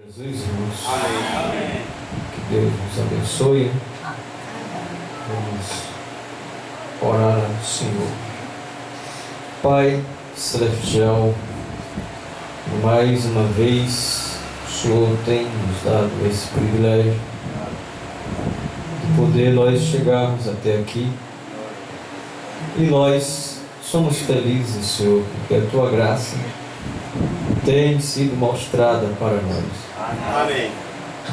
Jesus, irmãos. Amém. Que Deus nos abençoe. Vamos orar ao Senhor. Pai celestial, mais uma vez o Senhor tem nos dado esse privilégio de poder nós chegarmos até aqui. E nós somos felizes, Senhor, porque a Tua graça tem sido mostrada para nós. Amém.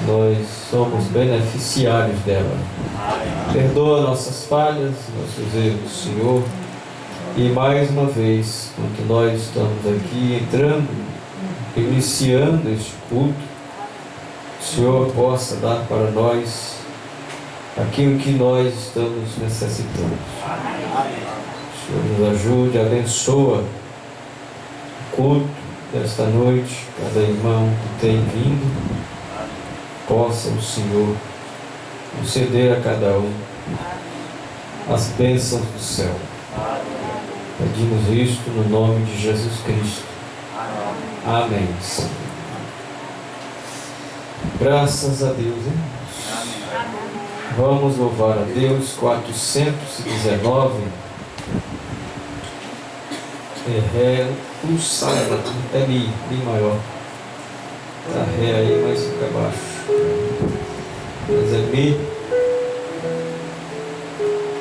Nós somos beneficiários dela. Amém. Perdoa nossas falhas, nossos erros, Senhor. E mais uma vez, quando nós estamos aqui entrando, iniciando este culto, o Senhor possa dar para nós aquilo que nós estamos necessitando. O Senhor nos ajude, abençoa o culto desta noite, cada irmão que tem vindo, possa o Senhor conceder a cada um as bênçãos do céu. Pedimos isto no nome de Jesus Cristo. Amém. Graças a Deus, irmãos. Vamos louvar a Deus. 419. Ré, o salva, é Mi maior. Tá Ré aí, mas fica abaixo. Mas é Mi,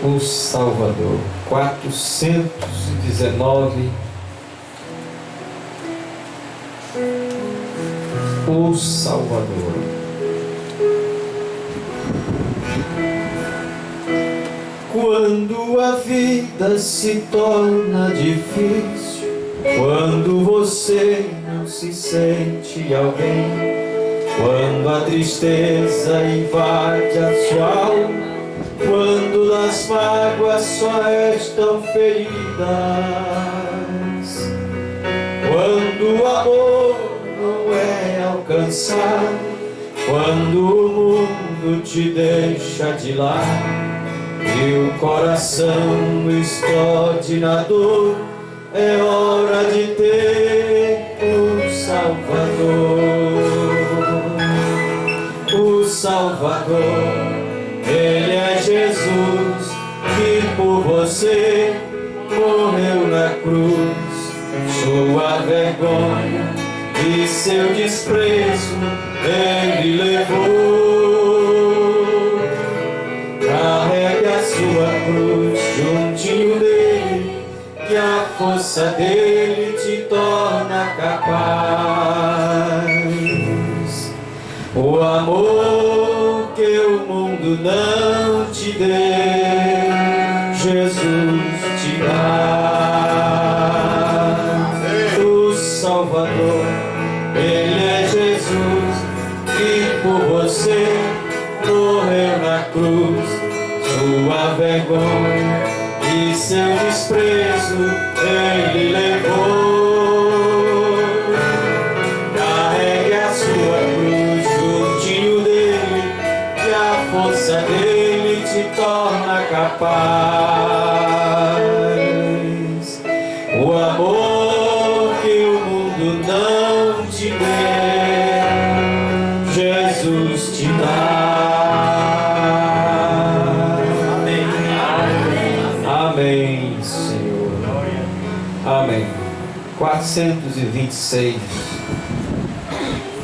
o Salvador. 419. O Salvador. Quando a vida se torna difícil, quando você não se sente alguém, quando a tristeza invade a sua alma, quando das mágoas só restam feridas, quando o amor não é alcançado, quando o mundo te deixa de lado e o coração explode na dor, é hora de ter o Salvador. O Salvador, Ele é Jesus, que por você morreu na cruz. Sua vergonha e seu desprezo Ele levou. Carregue a sua cruz juntinho dele, que a força dele te torna capaz. O amor que o mundo não te deu, Jesus te dá. O Salvador, Ele é Jesus, que por você morreu na cruz. Sua vergonha e seu desprezo Ele levou. Carregue a sua cruz juntinho dele, que a força dele te torna capaz. O amor que o mundo não te deu, Jesus te dá. Amém, Senhor. Amém. 426.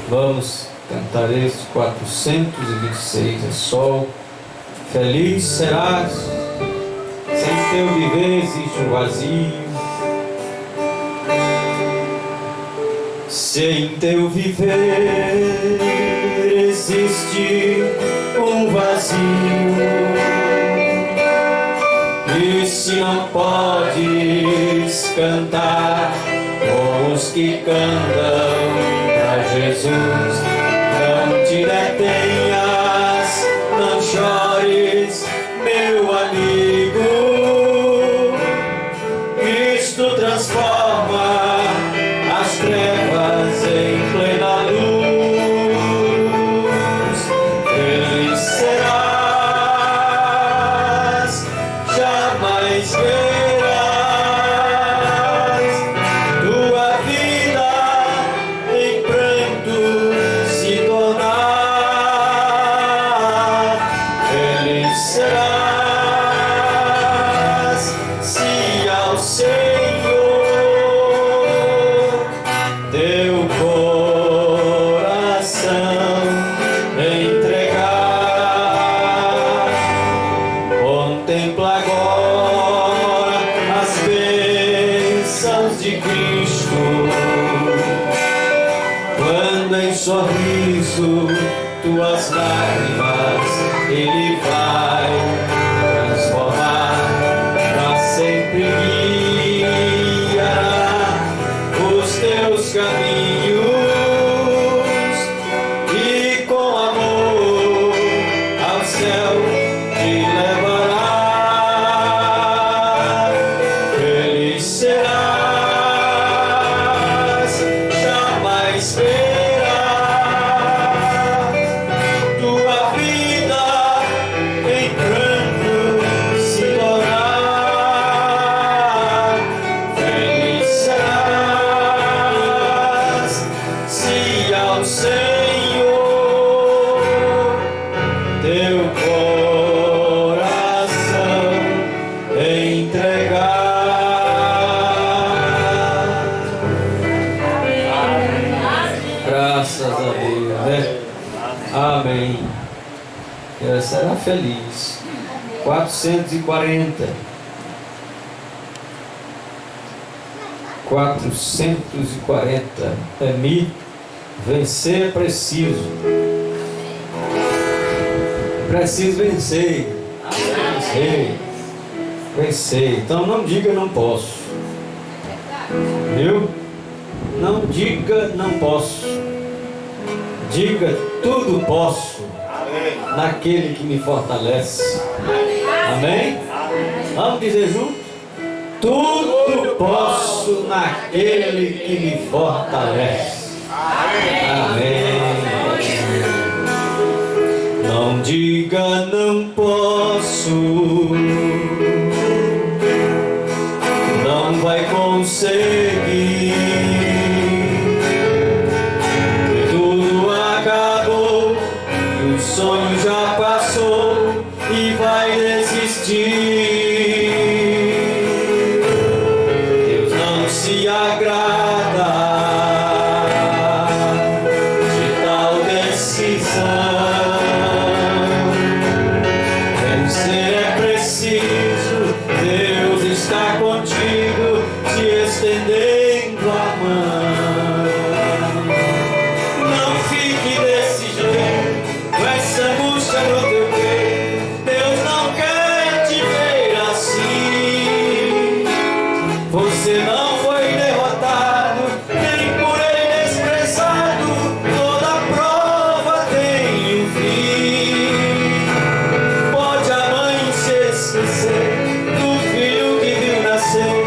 Vamos cantar esse 426. É sol. Feliz serás. Sem teu viver existe um vazio. Sem teu viver existe um vazio. E se não podes cantar com os que cantam pra Jesus, não te detenhas, não chores, meu amigo. Cristo transforma as trevas em plena luz. Feliz serás, jamais verás tua vida em pranto se em sorriso tuas lágrimas, Ele vai transformar para sempre, guiará os teus caminhos e com amor ao céu te levará. Feliz serás, jamais verás tua vida em pranto se tornar. Feliz serás se ao Senhor teu coração entregar. Graças a Deus, né? Amém. Será feliz. 440. 440. É me vencer é preciso. Preciso vencer. Vencer. Vencer. Então não diga não posso. Viu? Não diga não posso. Diga tudo posso naquele que me fortalece. Amém? Vamos dizer junto? Tudo posso naquele que me fortalece. Amém. Não diga não posso, não vai conseguir. Tudo acabou, e o sonho já passou e vai desistir. Deus não se agrada de tal decisão. Vencer é preciso, Deus está contigo, te estendendo a mão. Não fique desse jeito, com essa angústia no teu peito. Deus não quer te ver assim. Você não foi derrotado, nem por ele desprezado. Toda prova tem um fim. Pode a mãe se esquecer do filho que viu nascer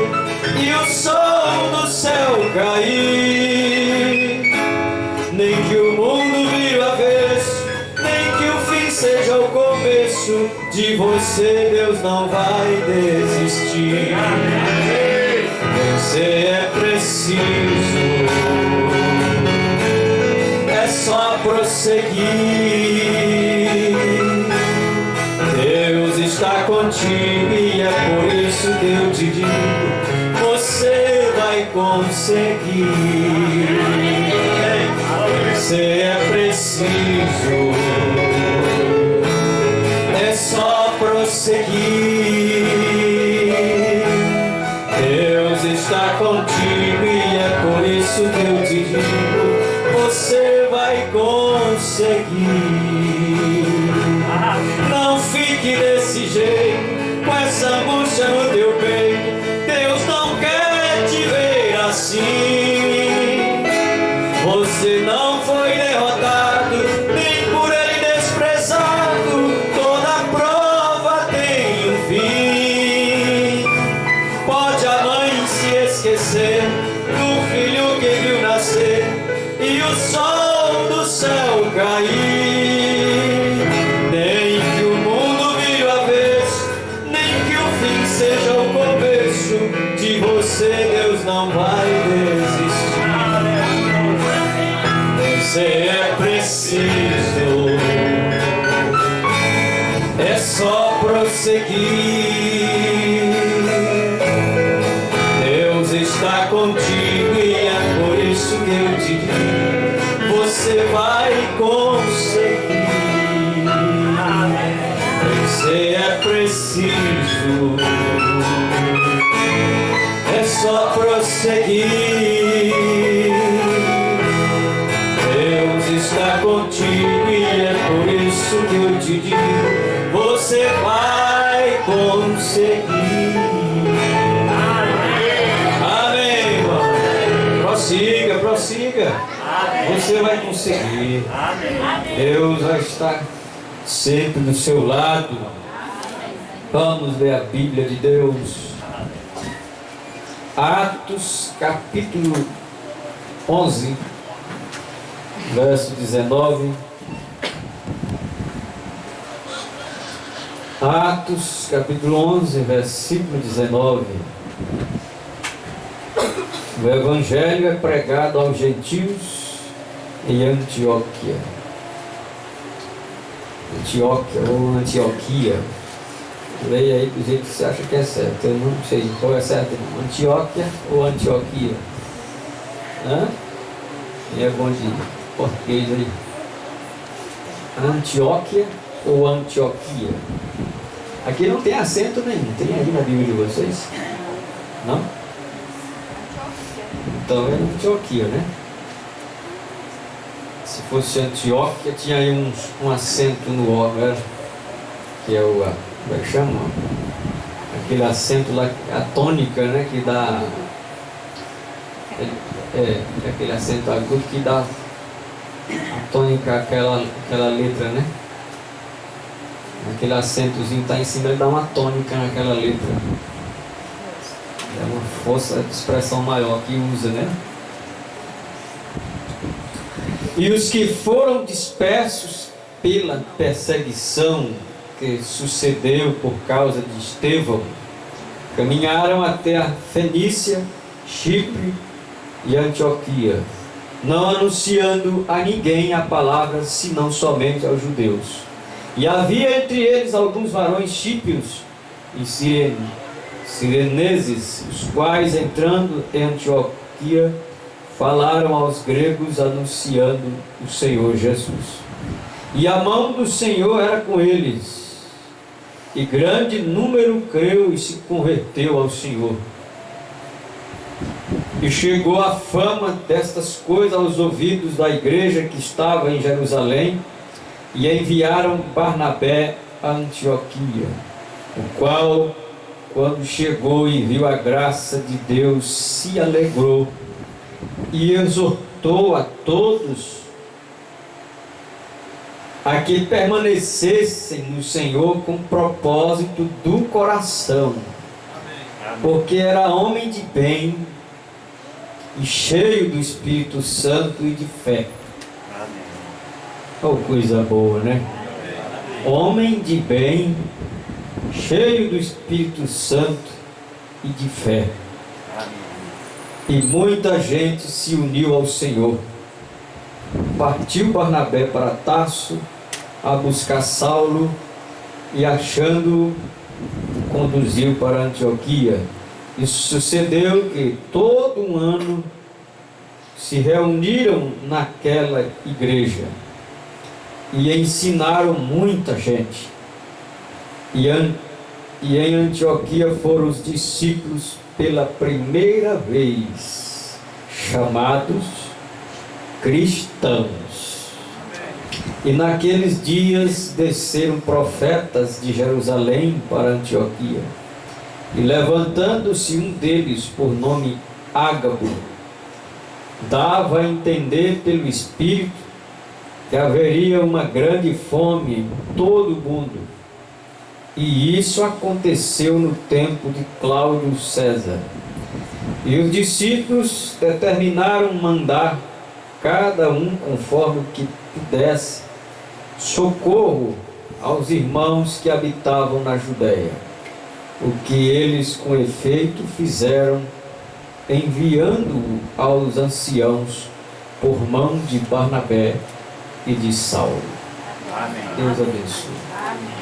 e o sol do céu cair. Nem que o mundo vire avesso, nem que o fim seja o começo. De você Deus não vai desistir. Vencer é preciso, é só prosseguir. Deus está contigo e é por isso que eu te digo, você vai conseguir. Vencer é preciso, é só prosseguir. Deus está contigo e é por isso que eu te digo, você vai conseguir. Não fique desse jeito, com essa angústia no teu peito. Deus não quer te ver assim. Você não foi derrotado, nem por ele desprezado. Toda prova tem um fim. Pode a mãe se esquecer do filho que viu nascer e o sol do céu cair. Nem que o mundo vire o avesso, nem que o fim seja o começo. De você Deus não vai desistir. Vencer é preciso, é só prosseguir. Deus está contigo e é por isso que eu te digo, você vai conseguir. Vencer é preciso, é só prosseguir. está contigo e é por isso que eu te digo, você vai conseguir. Amém, irmão. Prossiga, prossiga. Você vai conseguir. Deus vai estar sempre do seu lado. Vamos ler a Bíblia de Deus. Atos capítulo 11, verso 19. Atos capítulo 11, versículo 19. O Evangelho é pregado aos gentios em Antioquia. Antioquia ou Antioquia. Leia aí do jeito que você acha que é certo. Eu não sei qual é certo. Antioquia ou Antioquia? E é bom de português aí. Antioquia ou Antioquia? Aqui não tem acento nenhum. Tem aí na Bíblia de vocês? Não? Então é Antioquia, né? Se fosse Antioquia, tinha aí um acento no O, né? Que é o... como é que chama? Aquele acento lá, a tônica, né? Que dá... aquele acento agudo que dá a tônica aquela letra, né? Aquele acentozinho está em cima, ele dá uma tônica naquela letra. É uma força de expressão maior que usa, né? E os que foram dispersos pela perseguição que sucedeu por causa de Estevão, caminharam até a Fenícia, Chipre e Antioquia, não anunciando a ninguém a palavra, senão somente aos judeus. E havia entre eles alguns varões chíprios e sireneses, os quais, entrando em Antioquia, falaram aos gregos anunciando o Senhor Jesus. E a mão do Senhor era com eles, e grande número creu e se converteu ao Senhor. E chegou a fama destas coisas aos ouvidos da igreja que estava em Jerusalém, e enviaram Barnabé a Antioquia, o qual, quando chegou e viu a graça de Deus, se alegrou e exortou a todos a que permanecessem no Senhor com propósito do coração, porque era homem de bem e cheio do Espírito Santo e de fé. Oh, coisa boa, né? Homem de bem, cheio do Espírito Santo e de fé. E muita gente se uniu ao Senhor. Partiu Barnabé para Tarso a buscar Saulo, e achando-o, conduziu para Antioquia. E sucedeu que todo um ano se reuniram naquela igreja e ensinaram muita gente. E em Antioquia foram os discípulos pela primeira vez chamados cristãos. E naqueles dias desceram profetas de Jerusalém para Antioquia. E levantando-se um deles, por nome Ágabo, dava a entender pelo Espírito que haveria uma grande fome em todo o mundo. E isso aconteceu no tempo de Cláudio César. E os discípulos determinaram mandar, cada um conforme o que pudesse, socorro aos irmãos que habitavam na Judéia. O que eles com efeito fizeram, enviando-o aos anciãos por mão de Barnabé e de Saulo. Amém. Deus abençoe. Amém.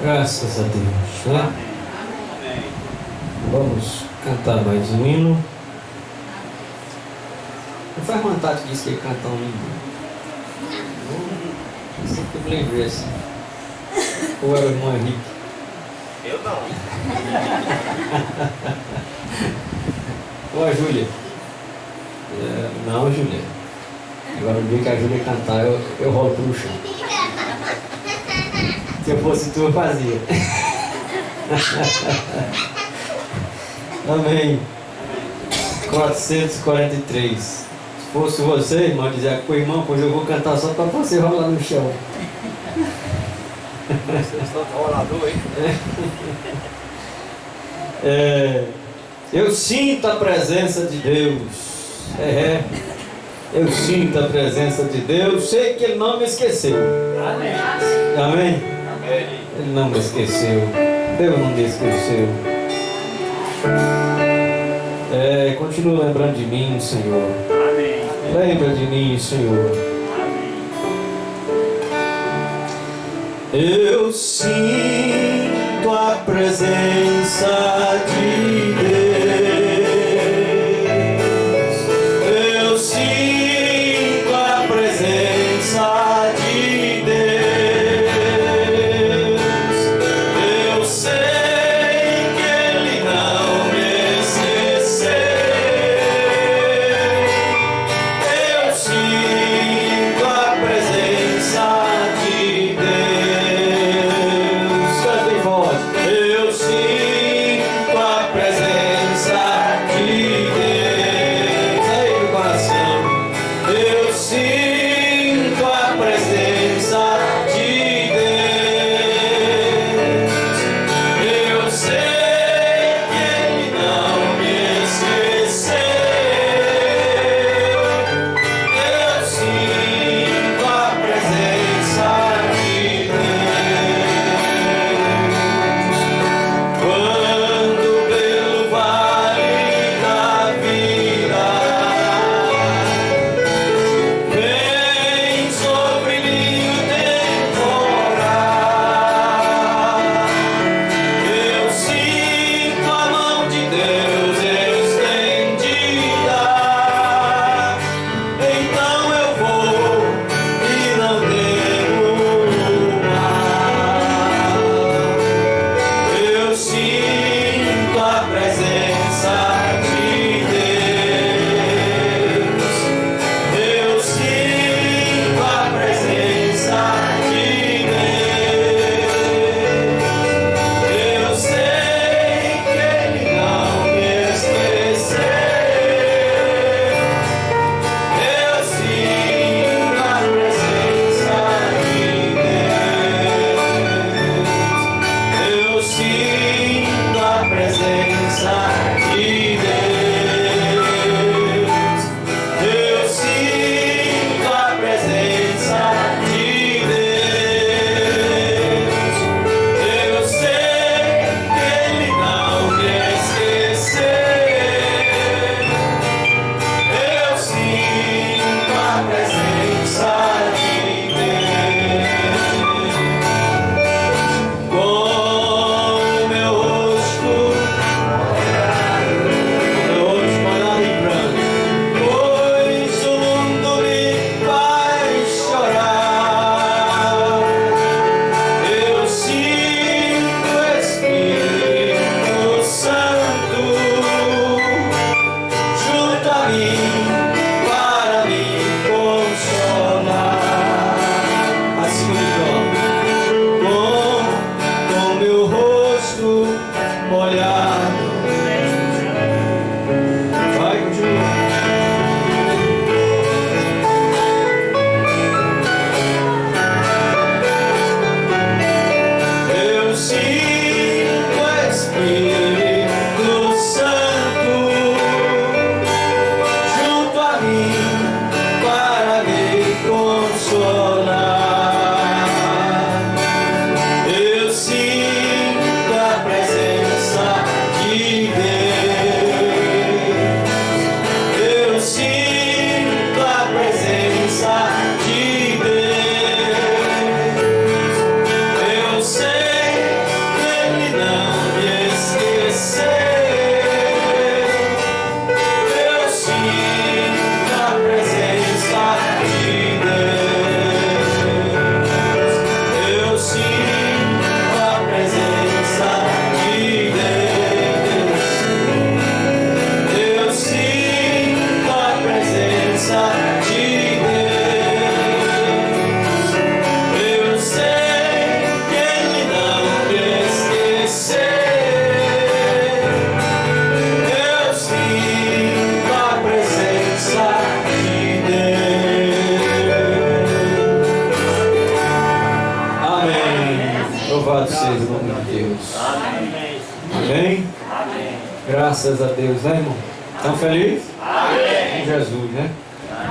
Graças a Deus, né? Vamos cantar mais um hino. O Faz Mantato disse que ia cantar um hino. Não sei que eu me lembrei assim. Ou era o irmão Henrique? Eu não. Ou a Júlia? Não, Júlia. Agora no dia que a Júlia cantar, eu rolo pro chão. Se eu fosse tu, eu fazia. Amém. 443. Se fosse você, irmão, dizia com o irmão, pois eu vou cantar só para você rolar no chão. Vocês estão rolador, hein? Eu sinto a presença de Deus. Eu sinto a presença de Deus. Sei que Ele não me esqueceu. Amém. Amém? Ele não me esqueceu. Deus não me esqueceu. Continua lembrando de mim, Senhor. Amém. Lembra de mim, Senhor. Amém. Eu sinto a presença de Deus. Eu sinto a presença de Deus. Eu sei que Ele não me esqueceu. Eu sinto a presença de Deus. Cante forte. Eu sinto a presença de Deus. Aí no coração. Eu sinto a presença de Deus. Eu sei que Ele não me esqueceu. Eu sinto a presença de Deus. Quando pelo vale da vida venho Louvado seja o nome de Deus. Amém? Graças a Deus, né, irmão? Estão felizes? Com Jesus, né?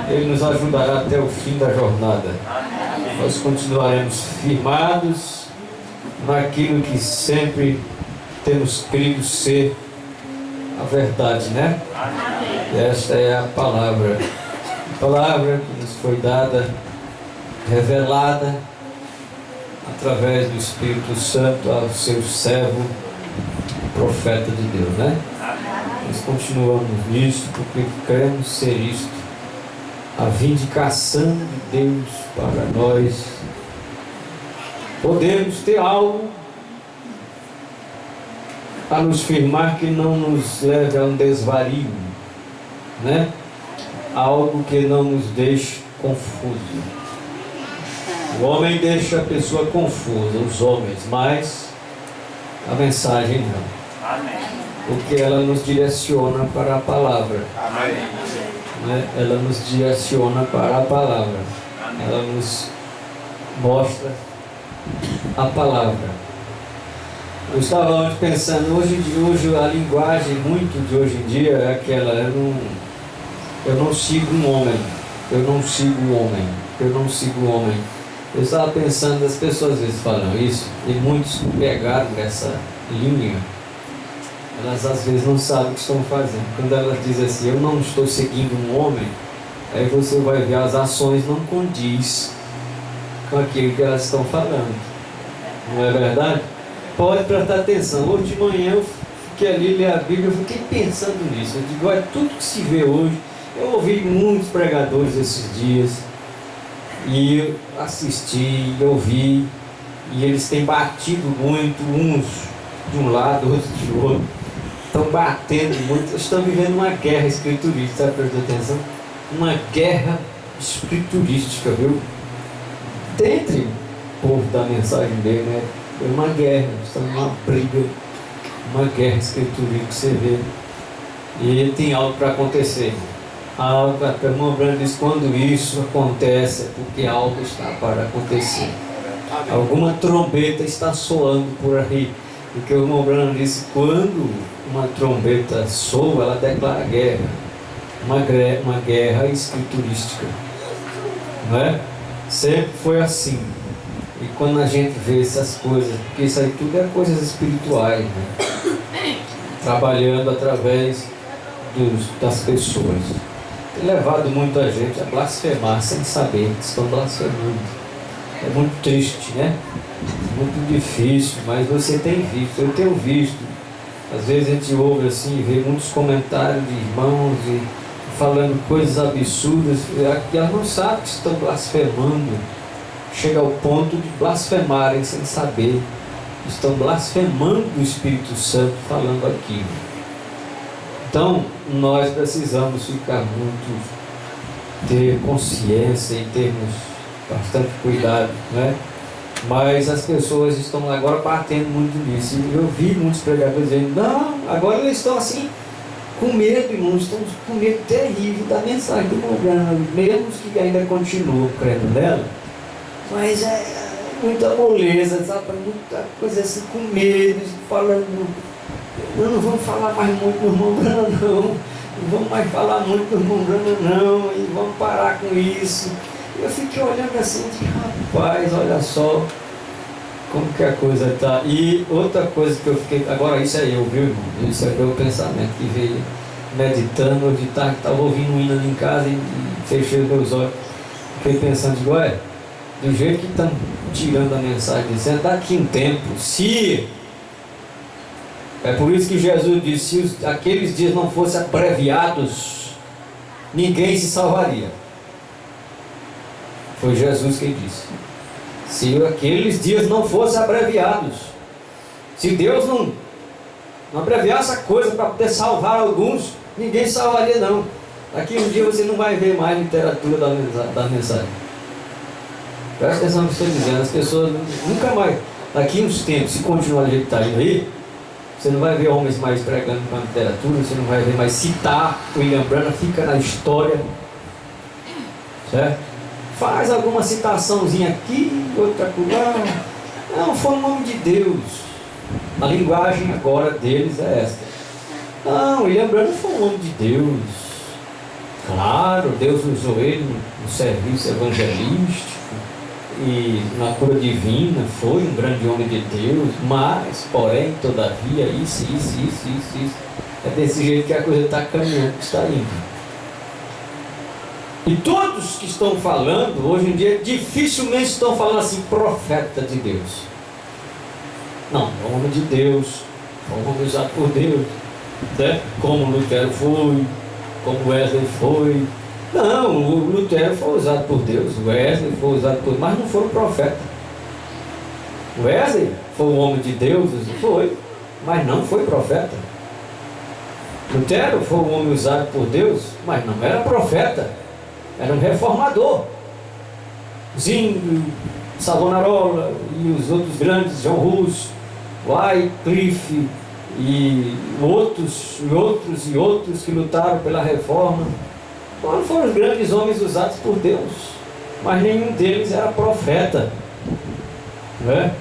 Ele nos ajudará até o fim da jornada. Nós continuaremos firmados naquilo que sempre temos crido ser a verdade, né? E esta é a palavra que nos foi dada, revelada através do Espírito Santo ao seu servo, profeta de Deus, né? Nós continuamos nisto porque queremos ser isto, a vindicação de Deus para nós. Podemos ter algo a nos firmar que não nos leve a um desvario, né? Algo que não nos deixe confuso. O homem deixa a pessoa confusa, os homens, mas a mensagem não. Amém. Porque ela nos direciona para a palavra. Amém. Né? Ela nos direciona para a palavra. Amém. Ela nos mostra a palavra. Eu estava pensando, hoje a linguagem muito de hoje em dia é aquela, eu não sigo um homem, eu não sigo o homem, eu não sigo o homem. Eu estava pensando, as pessoas às vezes falam isso, e muitos pegaram essa linha, elas às vezes não sabem o que estão fazendo. Quando elas dizem assim, eu não estou seguindo um homem, aí você vai ver as ações não condiz com aquilo que elas estão falando. Não é verdade? Pode prestar atenção. Hoje de manhã eu fiquei ali, li a Bíblia, eu fiquei pensando nisso. Eu digo, olha, tudo que se vê hoje, eu ouvi muitos pregadores esses dias, e assisti, ouvi, e eles têm batido muito, uns de um lado, outros de outro, estão batendo muito, estão vivendo uma guerra escriturística, sabe, prestou atenção? Uma guerra escriturística, viu? Dentre o povo da mensagem dele, né? É uma guerra, estão numa briga, uma guerra escriturística que você vê, e tem algo para acontecer. Algo, a irmã Branca diz, quando isso acontece é porque algo está para acontecer. Alguma trombeta está soando por aí. Porque o irmão Branca disse, quando uma trombeta soa, ela declara guerra. Uma guerra escriturística. Não é? Sempre foi assim. E quando a gente vê essas coisas, porque isso aí tudo é coisas espirituais, né? Trabalhando através das pessoas. Tem levado muita gente a blasfemar sem saber que estão blasfemando. É muito triste, né? Muito difícil, mas você tem visto, eu tenho visto. Às vezes a gente ouve assim, vê muitos comentários de irmãos e falando coisas absurdas, e elas não sabem que estão blasfemando. Chega ao ponto de blasfemarem sem saber. Estão blasfemando do Espírito Santo falando aquilo. Então, nós precisamos ficar muito, ter consciência e termos bastante cuidado, né? Mas as pessoas estão agora batendo muito nisso. E eu vi muitos pregadores dizendo, não, agora eles estão assim, com medo, irmãos, estão com medo terrível da mensagem do programa, mesmo que ainda continuam crendo nela, mas é muita moleza, sabe? Muita coisa assim, com medo, falando, não vamos falar mais muito do irmão Brana, não vamos mais falar muito do irmão Brana, não, e vamos parar com isso. Eu fiquei olhando assim, de rapaz, olha só como que a coisa está. E outra coisa que eu fiquei, agora isso é eu, viu, irmão? Isso é o meu pensamento que veio meditando, hoje de tarde, estava ouvindo um hino ali em casa e fechei os meus olhos. Fiquei pensando, digo, olha, do jeito que estão tirando a mensagem, dizendo, daqui um tempo, se... É por isso que Jesus disse, se aqueles dias não fossem abreviados, ninguém se salvaria. Foi Jesus quem disse. Se aqueles dias não fossem abreviados, se Deus não abreviasse a coisa para poder salvar alguns, ninguém salvaria não. Daqui um dia você não vai ver mais literatura da mensagem. Presta atenção no que eu estou dizendo. As pessoas nunca mais, daqui uns tempos, se continuar do jeito que está indo aí, você não vai ver homens mais pregando com a literatura, você não vai ver mais citar. William Branham fica na história, certo? Faz alguma citaçãozinha aqui, outra acolá. Não, foi o nome de Deus. A linguagem agora deles é esta. Não, William Branham foi um homem de Deus. Claro, Deus usou ele no serviço evangelístico e na cura divina, foi um grande homem de Deus, mas, porém, todavia, isso. É desse jeito que a coisa está caminhando, está indo. E todos que estão falando, hoje em dia, dificilmente estão falando assim, profeta de Deus. Não, é um homem de Deus, é um homem usado por Deus, né? Como Lutero foi, como Wesley foi. Não, o Lutero foi usado por Deus, o Wesley foi usado por Deus, mas não foi um profeta. O Wesley foi um homem de Deus, foi, mas não foi profeta. Lutero foi um homem usado por Deus, mas não era profeta, era um reformador. Zwingli, Savonarola e os outros grandes, John Hus, Wycliffe e outros que lutaram pela reforma, foram os grandes homens usados por Deus, mas nenhum deles era profeta, não é?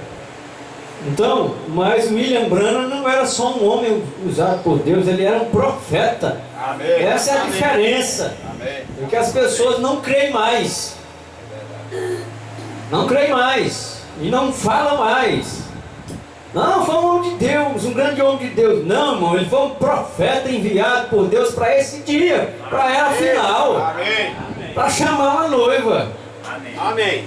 Então, mas William Branham não era só um homem usado por Deus, ele era um profeta. Amém. Essa é a diferença. Amém. Porque as pessoas não creem mais, não creem mais e não falam mais. Não, foi um homem de Deus, um grande homem de Deus. Não, irmão, ele foi um profeta enviado por Deus para esse dia, para a era final, Amém. para chamar uma noiva. Amém.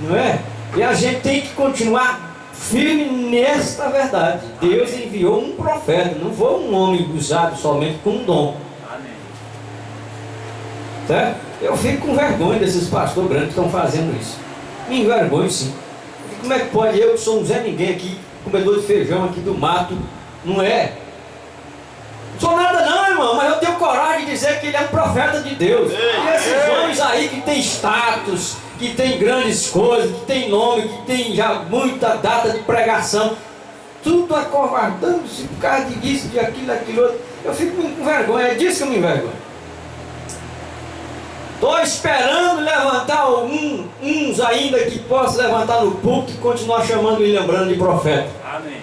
Não é? E a gente tem que continuar firme nesta verdade. Deus enviou um profeta, não foi um homem usado somente com um dom. Certo? Eu fico com vergonha desses pastores grandes que estão fazendo isso. Me envergonho, sim. Como é que pode eu, que sou um Zé Ninguém aqui, comedor de feijão aqui do mato, não é? Não sou nada não, irmão, mas eu tenho coragem de dizer que ele é um profeta de Deus. E esses homens aí que tem status, que tem grandes coisas, que tem nome, que tem já muita data de pregação, tudo acovardando-se por causa disso, de aquilo, daquilo outro. Eu fico com vergonha, é disso que eu me envergonho. Estou esperando levantar uns ainda que possa levantar no púlpito e continuar chamando William Branham de profeta. Amém.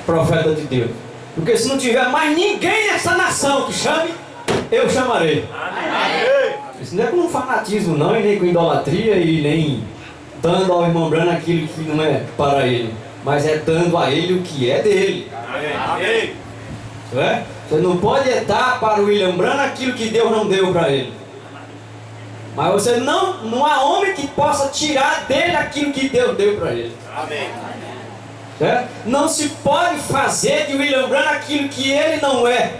Profeta de Deus. Porque se não tiver mais ninguém nessa nação que chame, eu chamarei. Amém. Isso não é com um fanatismo não, e nem com idolatria, e nem dando ao irmão Branham aquilo que não é para ele, mas é dando a ele o que é dele. Amém. Não é? Você não pode dar para o William Branham aquilo que Deus não deu para ele. Mas você não há homem que possa tirar dele aquilo que Deus deu para ele. Amém. Certo? Não se pode fazer de William Branham aquilo que ele não é.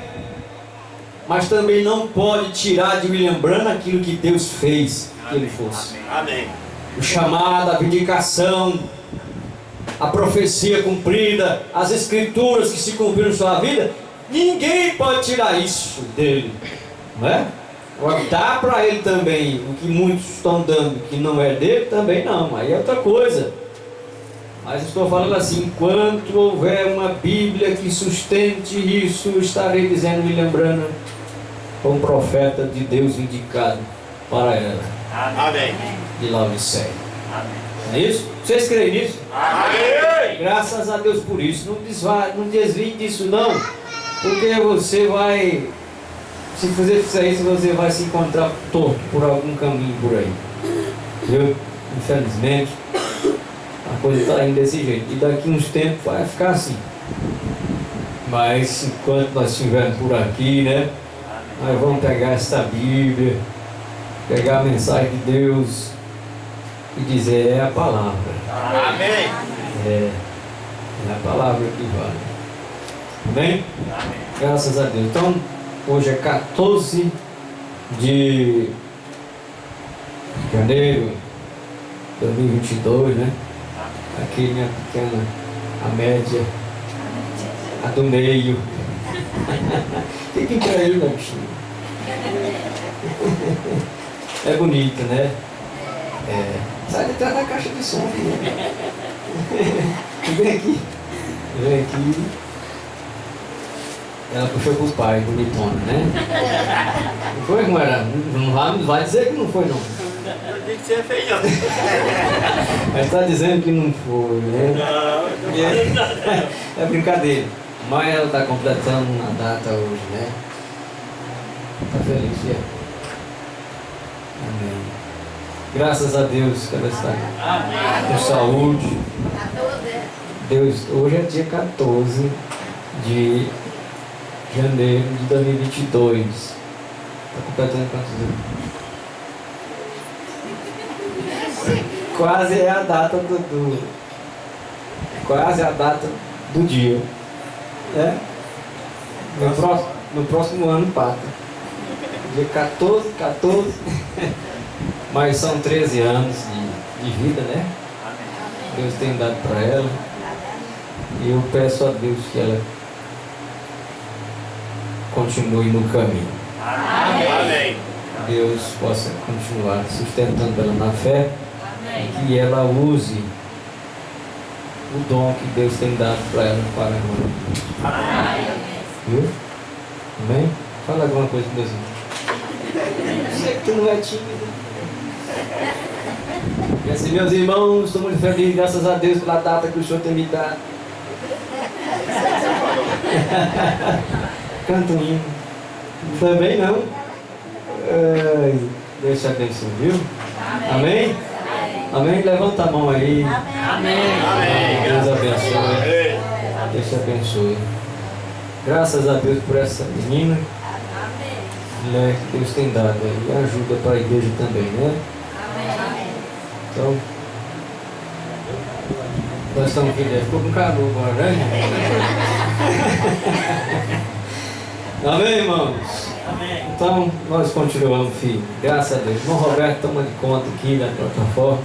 Mas também não pode tirar de William Branham aquilo que Deus fez que ele fosse. Amém. O chamado, a vindicação, a profecia cumprida, as escrituras que se cumpriram em sua vida, ninguém pode tirar isso dele, não é? Agora, dá para ele também o que muitos estão dando, que não é dele, também não, aí é outra coisa. Mas estou falando assim, enquanto houver uma Bíblia que sustente isso, estarei dizendo William Branham, um profeta de Deus indicado para ela. Amém. De Laodiceia. Amém. É isso? Vocês creem nisso? Amém. Graças a Deus por isso. Não desvie disso não, porque você vai, se fizer isso, você vai se encontrar torto por algum caminho por aí. Viu? Infelizmente, a coisa está indo desse jeito. E daqui uns tempos vai ficar assim. Mas enquanto nós estivermos por aqui, né? Nós vamos pegar esta Bíblia, pegar a mensagem de Deus e dizer, é a palavra. Amém. É a palavra que vale. Amém? Amém. Graças a Deus. Então, hoje é 14 de janeiro de 2022, né? Aqui minha pequena, a média, a do meio. Fica em pé aí, meu bichinho. É bonito, né? É. Sai de trás da caixa de som, filho. Vem aqui. Vem aqui. Ela puxou pro pai, bonitona, né? Não foi, como era? Não vai dizer que não foi, não. Eu disse que você é feio. Mas tá dizendo que não foi, né? Não. É brincadeira. Mas ela tá completando uma data hoje, né? Tá feliz, filha? Amém. Graças a Deus que ela está com saúde. Deus, hoje é dia 14 de janeiro de 2022. Está completando quantos anos? Quase é a data quase a data do dia. Né? No próximo ano pata. Dia 14. Mas são 13 anos de vida, né? Deus tem dado para ela. E eu peço a Deus que ela continue no caminho. Amém. Deus possa continuar sustentando ela na fé. E que ela use o dom que Deus tem dado para ela para a glória de Deus. Viu? Amém? Fala alguma coisa com Deus. Eu sei que tu não é tímido. E assim, meus irmãos, estou muito feliz, graças a Deus, pela data que o Senhor tem me dado. Canta um hino. Também não. Ai, Deus te abençoe, viu? Amém? Amém? Levanta a mão aí. Amém. Deus abençoe. Deus te abençoe. Graças a Deus por essa menina, né, que Deus tem dado aí. E ajuda para a igreja também, né? Então, nós estamos vendo, ficou com calor agora, né? Amém, irmãos? Amém. Então, nós continuamos, filho. Graças a Deus. Irmão Roberto toma de conta aqui na plataforma.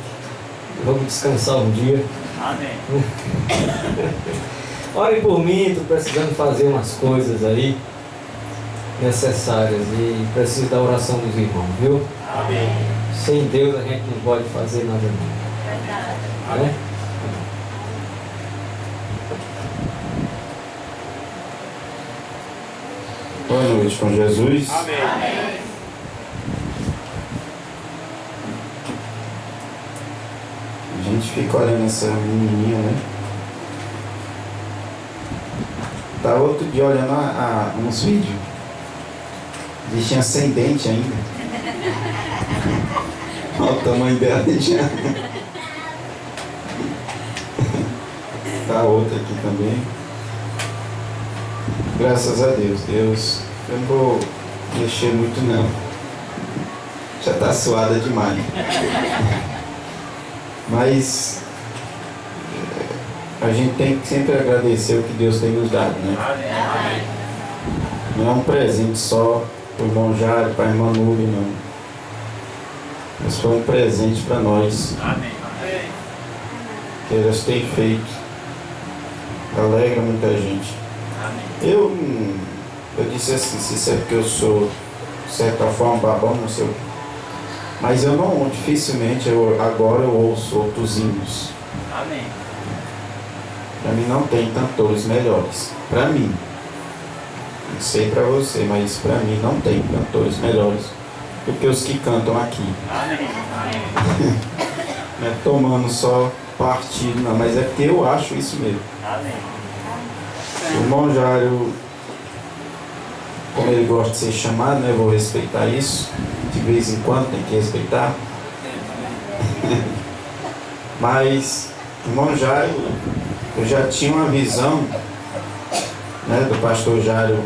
Vamos descansar um dia. Amém. Orem por mim, estou precisando fazer umas coisas aí necessárias e preciso da oração dos irmãos, viu? Amém. Sem Deus a gente não pode fazer nada não. Né? Boa noite com Jesus. Amém. A gente fica olhando essa menininha, né? Tá outro dia olhando uns vídeos. Bichinha sem dente ainda. Olha o tamanho dela já. Tá outra aqui também. Graças a Deus. Deus, eu não vou mexer muito não. Já tá suada demais. Mas a gente tem que sempre agradecer o que Deus tem nos dado, né? Amém. Não é um presente só para o irmão Jário, para a irmã Núbia, não. Mas foi um presente para nós. Amém. Que elas têm feito. Alegra muita gente. Amém. Eu disse assim, se isso é porque eu sou, de certa forma, babão, não sei o quê. Mas eu não, dificilmente, agora eu ouço outros hinos. Amém. Para mim não tem cantores melhores. Para mim. Não sei para você, mas para mim não tem cantores melhores do que os que cantam aqui. Amém. Não é tomando só partido, não, mas é porque eu acho isso mesmo. Amém. O irmão Jário, como ele gosta de ser chamado, né, eu vou respeitar isso. De vez em quando tem que respeitar. Mas, irmão Jário, eu já tinha uma visão, né, do pastor Jário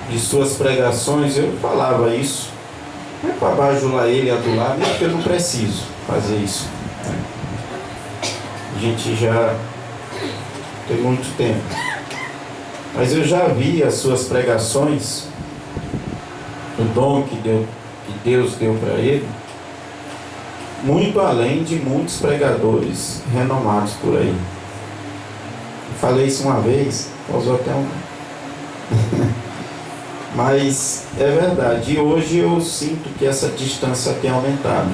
de suas pregações. Eu falava isso, não é para bajular ele e adular, mesmo que eu não preciso fazer isso. A gente já tem muito tempo, mas eu já vi as suas pregações, o dom que Deus deu para ele, muito além de muitos pregadores renomados por aí. Falei isso uma vez, causou até um... Mas é verdade, e hoje eu sinto que essa distância tem aumentado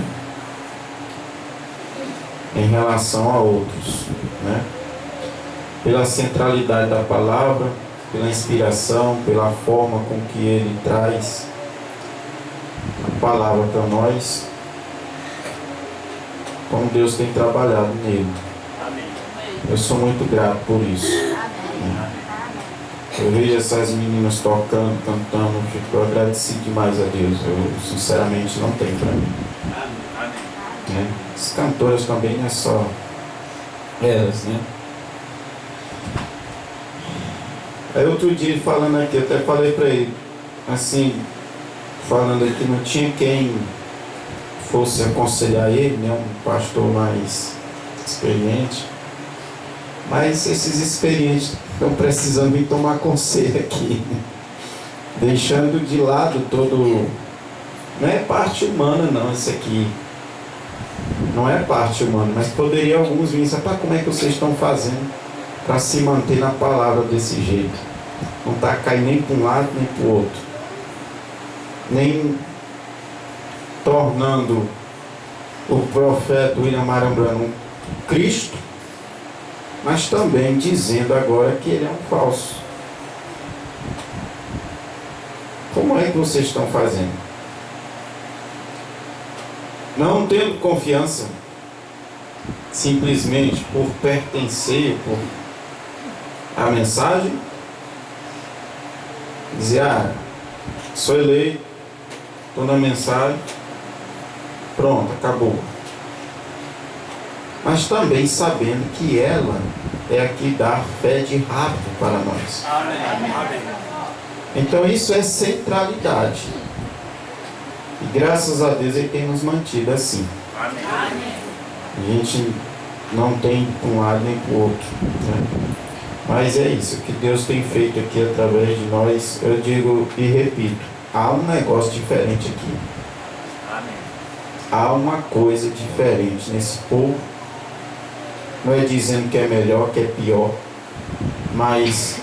em relação a outros, né? Pela centralidade da palavra, pela inspiração, pela forma com que ele traz a palavra para nós, como Deus tem trabalhado nele. Eu sou muito grato por isso. Eu vejo essas meninas tocando, cantando, eu fico agradecido demais a Deus. Eu sinceramente não tenho para mim. Né? As cantoras também não é só elas, né? Aí outro dia falando aqui, eu até falei para ele, assim, falando aqui, não tinha quem fosse aconselhar ele, né? Um pastor mais experiente. Mas esses experientes estão precisando vir tomar conselho aqui, deixando de lado todo... Não é parte humana não, isso aqui. Não é parte humana, mas poderia alguns vir e dizer, como é que vocês estão fazendo para se manter na palavra desse jeito? Não está caindo nem para um lado nem para o outro. Nem tornando o profeta William Marion Branham um Cristo, mas também dizendo agora que ele é um falso. Como é que vocês estão fazendo? Não tendo confiança, simplesmente por pertencer à mensagem, dizer, sou eleito, estou na mensagem, pronto, acabou. Mas também sabendo que ela é a que dá fé de rápido para nós. Amém. Então isso é centralidade. E graças a Deus Ele tem nos mantido assim. Amém. A gente não tem para um lado nem para o outro, né? Mas é isso, o que Deus tem feito aqui através de nós, eu digo e repito, há um negócio diferente aqui. Amém. Há uma coisa diferente nesse povo. Não é dizendo que é melhor, que é pior, mas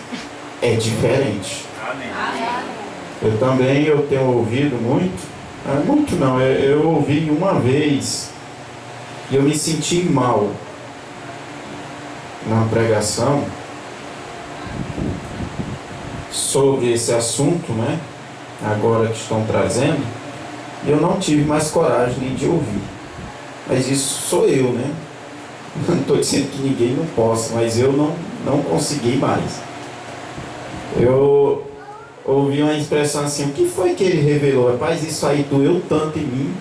é diferente. Amém. Eu tenho ouvido muito não, eu ouvi uma vez e eu me senti mal na pregação sobre esse assunto, né? Agora que estão trazendo, eu não tive mais coragem nem de ouvir. Mas isso sou eu, né? Não estou dizendo que ninguém não possa, mas eu não consegui mais. Eu ouvi uma expressão assim, o que foi que ele revelou? Rapaz, isso aí doeu tanto em mim.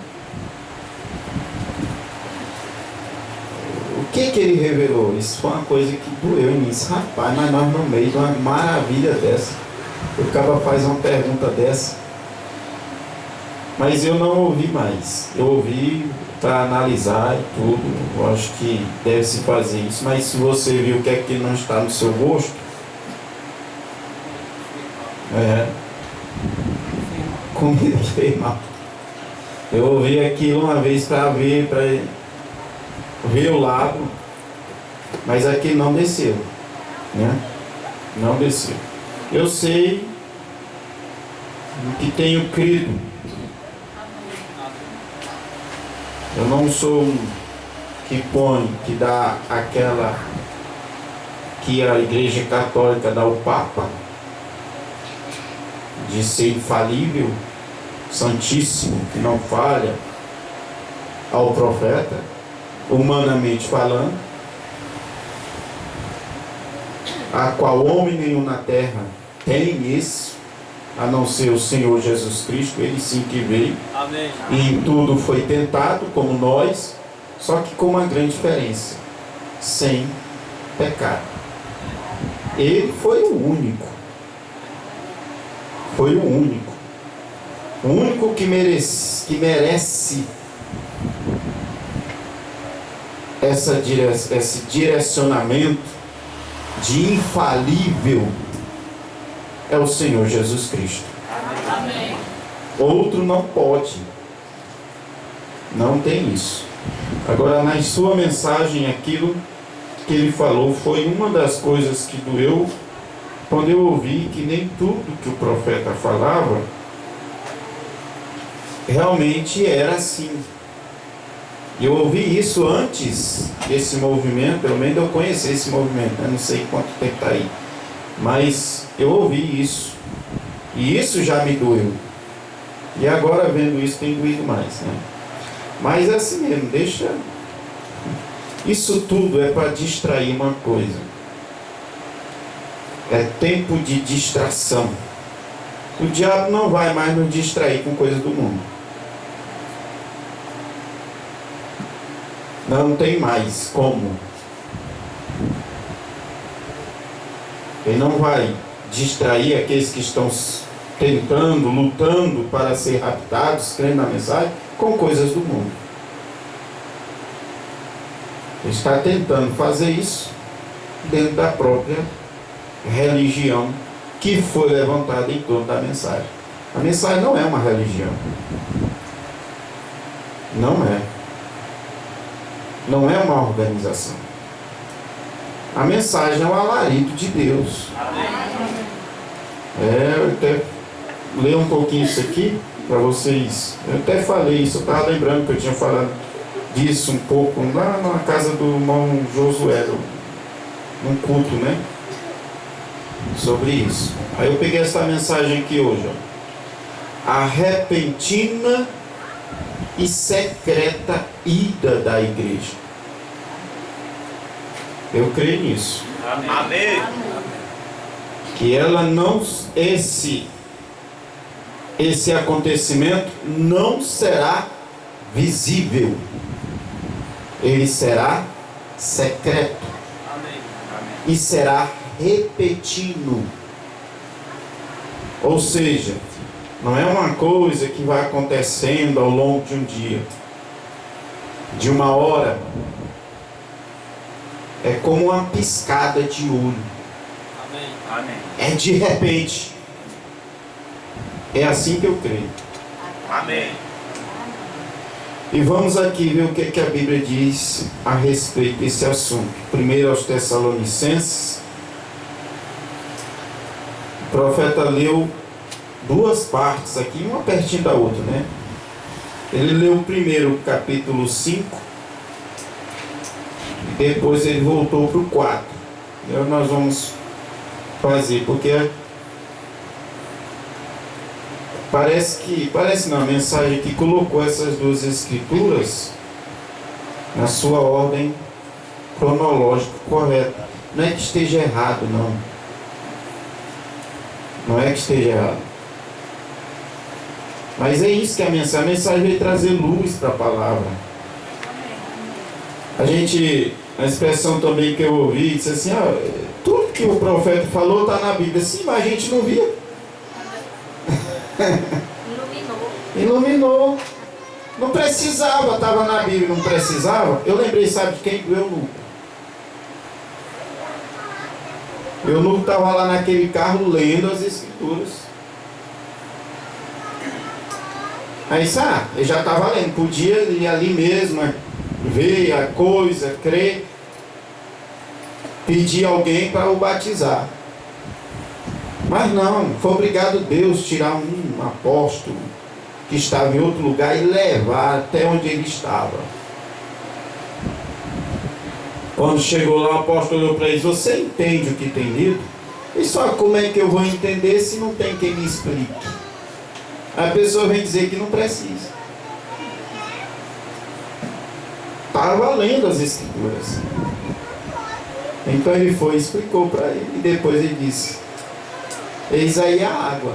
O que ele revelou? Isso foi uma coisa que doeu em mim. Rapaz, mas nós no meio de uma maravilha dessa. O cara faz uma pergunta dessa. Mas eu não ouvi mais. Eu ouvi para analisar e tudo. Eu acho que deve se fazer isso. Mas se você viu o que é que não está no seu gosto, comida que fez mal. Eu ouvi aquilo uma vez para ver o lado, mas aqui não desceu, né? Não desceu. Eu sei que tenho crido. Eu não sou um que põe, que dá aquela que a Igreja Católica dá o Papa, de ser infalível, santíssimo, que não falha, ao profeta, humanamente falando, a qual homem nenhum na terra tem esse, a não ser o Senhor Jesus Cristo, Ele sim que veio. Amém. E em tudo foi tentado, como nós, só que com uma grande diferença, sem pecado. Ele foi o único. Foi o único que merece esse direcionamento de infalível, é o Senhor Jesus Cristo. Amém. Outro não pode, não tem isso. Agora, na sua mensagem, aquilo que ele falou foi uma das coisas que doeu quando eu ouvi que nem tudo que o profeta falava realmente era assim. Eu ouvi isso antes desse movimento, pelo menos eu conheci esse movimento, eu não sei quanto tempo está aí, mas eu ouvi isso, e isso já me doeu, e agora vendo isso tem doído mais, né? Mas é assim mesmo, deixa, isso tudo é para distrair uma coisa, é tempo de distração. O diabo não vai mais nos distrair com coisas do mundo. Não tem mais como. Ele não vai distrair aqueles que estão tentando, lutando para ser raptados, crendo na mensagem, com coisas do mundo. Ele está tentando fazer isso dentro da própria religião que foi levantada em torno da mensagem. A mensagem não é uma religião. Não é. Não é uma organização. A mensagem é um alarido de Deus. Eu até ler um pouquinho isso aqui para vocês. Eu até falei isso, eu estava lembrando que eu tinha falado disso um pouco lá na casa do irmão Josué, num culto, né? Sobre isso. Aí eu peguei essa mensagem aqui hoje, ó. A repentina e secreta ida da igreja. Eu creio nisso. Amém. Que ela não, esse acontecimento não será visível. Ele será secreto. Amém. E será repetido. Ou seja, não é uma coisa que vai acontecendo ao longo de um dia, de uma hora. É como uma piscada de olho. Amém. Amém. É de repente. É assim que eu creio. Amém. E vamos aqui ver o que a Bíblia diz a respeito desse assunto. Primeiro aos Tessalonicenses. O profeta leu duas partes aqui, uma pertinho da outra, né? Ele leu primeiro o capítulo 5, e depois ele voltou para o 4. E nós vamos fazer, porque parece não, a mensagem que colocou essas duas escrituras na sua ordem cronológica correta. Não é que esteja errado, não. Não é que esteja errado. Mas é isso que a mensagem veio trazer luz para a palavra. A expressão também que eu ouvi, disse assim, tudo que o profeta falou está na Bíblia. Sim, mas a gente não via. Iluminou. Não precisava, estava na Bíblia, não precisava. Eu lembrei, sabe de quem? Do eunuco. O eunuco estava lá naquele carro lendo as escrituras. Aí ele já estava lendo, podia ir ali mesmo, ver a coisa, crer, pedir alguém para o batizar. Mas não, foi obrigado Deus tirar um apóstolo que estava em outro lugar e levar até onde ele estava. Quando chegou lá, o apóstolo olhou para eles: você entende o que tem lido? E só como é que eu vou entender se não tem quem me explique? A pessoa vem dizer que não precisa. Estava lendo as escrituras. Então ele foi e explicou para ele. E depois ele disse: eis aí a água.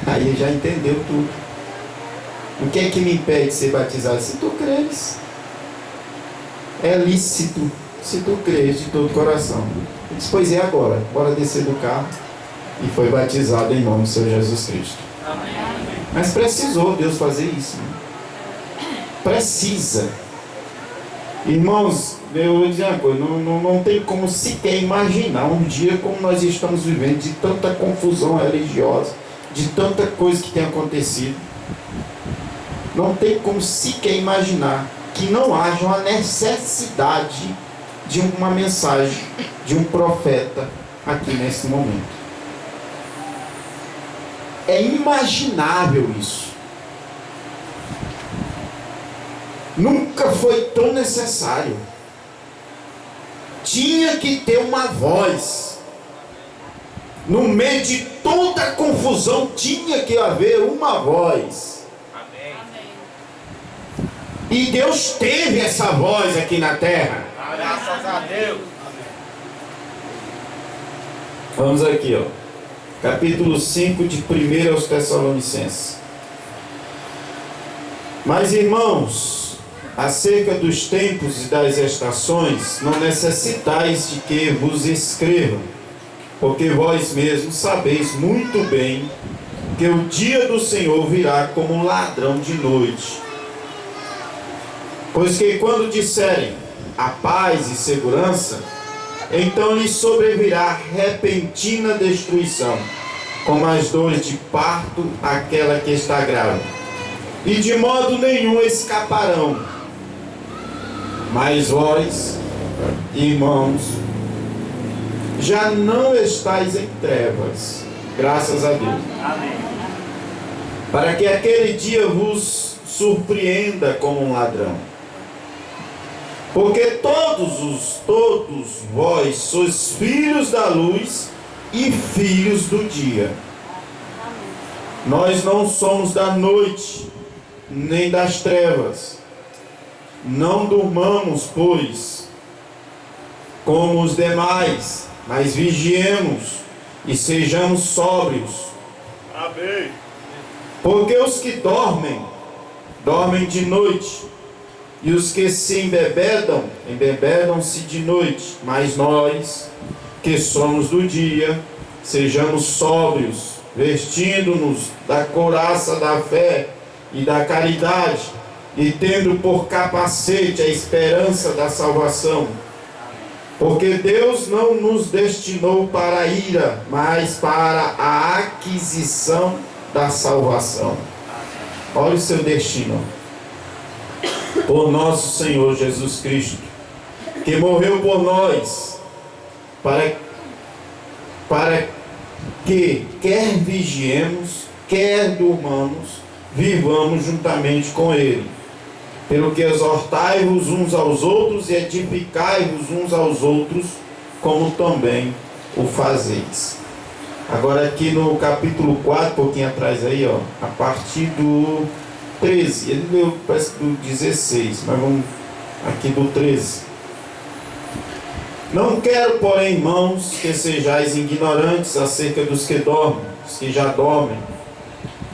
Aí ele já entendeu tudo. O que é que me impede de ser batizado? Se tu creres. É lícito se tu creres de todo o coração. Ele disse: pois é, agora, bora descer do carro. E foi batizado em nome do Senhor Jesus Cristo. Amém. Mas precisou Deus fazer isso, né? Precisa. Irmãos, eu vou dizer uma coisa, não tem como sequer imaginar um dia como nós estamos vivendo, de tanta confusão religiosa, de tanta coisa que tem acontecido. Não tem como sequer imaginar que não haja uma necessidade de uma mensagem de um profeta aqui nesse momento. É imaginável isso. Nunca foi tão necessário. Tinha que ter uma voz. No meio de toda a confusão, tinha que haver uma voz. Amém. E Deus teve essa voz aqui na terra. Graças a Deus. Vamos aqui, ó. Capítulo 5 de 1 aos Tessalonicenses. Mas, irmãos, acerca dos tempos e das estações, não necessitais de que vos escrevam, porque vós mesmos sabeis muito bem que o dia do Senhor virá como um ladrão de noite. Pois que quando disserem a paz e segurança, então lhes sobrevirá repentina destruição, como as dores de parto aquela que está grávida, e de modo nenhum escaparão. Mas vós, irmãos, já não estáis em trevas, graças a Deus, Amém. para que aquele dia vos surpreenda como um ladrão. Porque todos vós sois filhos da luz e filhos do dia. Nós não somos da noite, nem das trevas. Não durmamos, pois, como os demais, mas vigiemos e sejamos sóbrios. Amém. Porque os que dormem, dormem de noite, e os que se embebedam, embebedam-se de noite. Mas nós, que somos do dia, sejamos sóbrios, vestindo-nos da couraça da fé e da caridade, e tendo por capacete a esperança da salvação. Porque Deus não nos destinou para a ira, mas para a aquisição da salvação. Olha o seu destino. Por nosso Senhor Jesus Cristo, que morreu por nós, para que, quer vigiemos, quer durmamos, vivamos juntamente com Ele. Pelo que exortai-vos uns aos outros e edificai-vos uns aos outros, como também o fazeis. Agora aqui no capítulo 4, um pouquinho atrás aí, ó, a partir do 13, ele leu, parece do 16, mas vamos aqui do 13. Não quero, porém, irmãos, que sejais ignorantes acerca dos que dormem, dos que já dormem,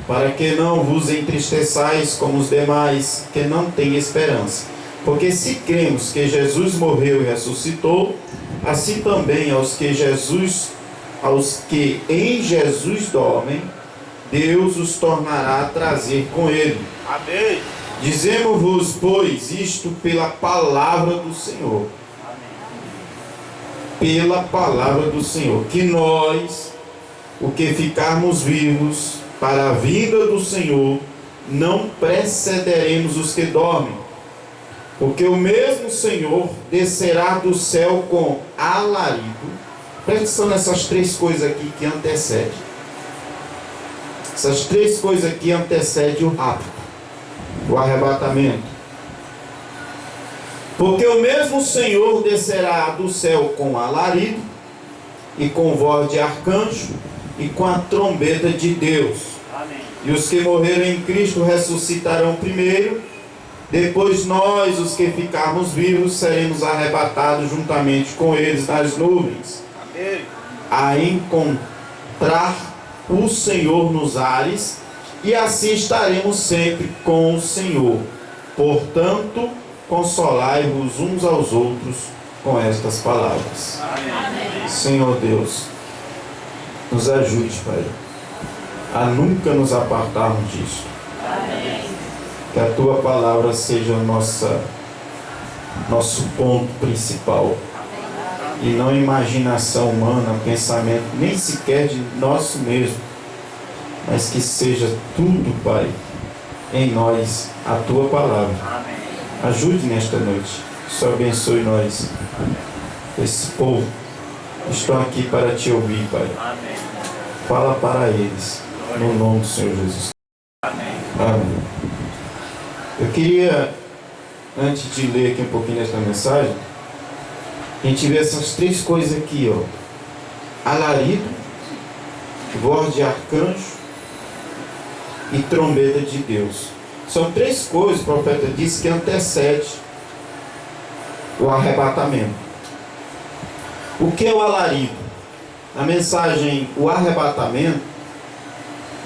para que não vos entristeçais como os demais, que não têm esperança. Porque se cremos que Jesus morreu e ressuscitou, assim também aos que em Jesus dormem, Deus os tornará a trazer com Ele. Amém. Dizemos-vos, pois, isto pela palavra do Senhor. Pela palavra do Senhor, que nós, o que ficarmos vivos para a vinda do Senhor, não precederemos os que dormem. Porque o mesmo Senhor descerá do céu com alarido. Presta atenção nessas três coisas aqui que antecedem. Essas três coisas aqui antecedem o rapto, o arrebatamento. Porque o mesmo Senhor descerá do céu com alarido, e com voz de arcanjo, e com a trombeta de Deus. Amém. E os que morreram em Cristo ressuscitarão primeiro, depois nós, os que ficarmos vivos, seremos arrebatados juntamente com eles nas nuvens, Amém. a encontrar o Senhor nos ares, e assim estaremos sempre com o Senhor. Portanto, consolai-vos uns aos outros com estas palavras. Amém. Senhor Deus, nos ajude, Pai, a nunca nos apartarmos disso. Amém. Que a Tua palavra seja nosso ponto principal. E não imaginação humana, pensamento, nem sequer de nosso mesmo. Mas que seja tudo, Pai, em nós, a Tua palavra. Amém. Ajude nesta noite. Só abençoe nós, esse povo. Estão aqui para te ouvir, Pai. Amém. Fala para eles, no nome do Senhor Jesus. Amém. Amém. Eu queria, antes de ler aqui um pouquinho desta mensagem, a gente vê essas três coisas aqui, ó. Alarido, voz de arcanjo e trombeta de Deus. São três coisas, o profeta disse, que antecede o arrebatamento. O que é o alarido? Na mensagem, o arrebatamento,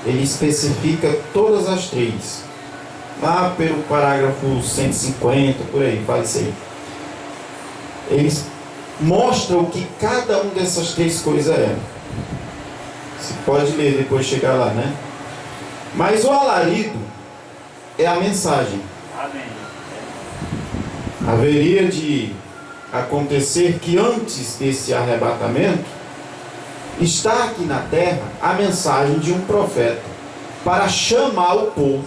ele especifica todas as três. Lá pelo parágrafo 150, por aí, fala isso aí. Eles mostram o que cada uma dessas três coisas é. Você pode ler depois chegar lá, né? Mas o alarido é a mensagem. Amém. Haveria de acontecer que antes desse arrebatamento, está aqui na terra a mensagem de um profeta para chamar o povo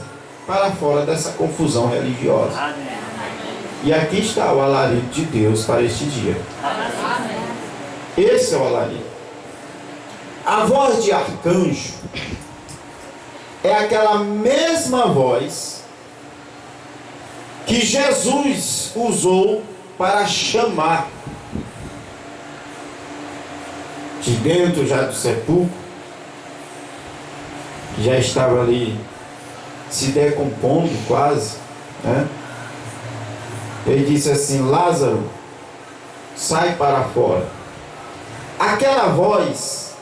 para fora dessa confusão religiosa. Amém. E aqui está o alarido de Deus para este dia. Esse é o alarido. A voz de arcanjo é aquela mesma voz que Jesus usou para chamar de dentro já do sepulcro, que já estava ali se decompondo quase, né? Ele disse assim: Lázaro, sai para fora. Aquela voz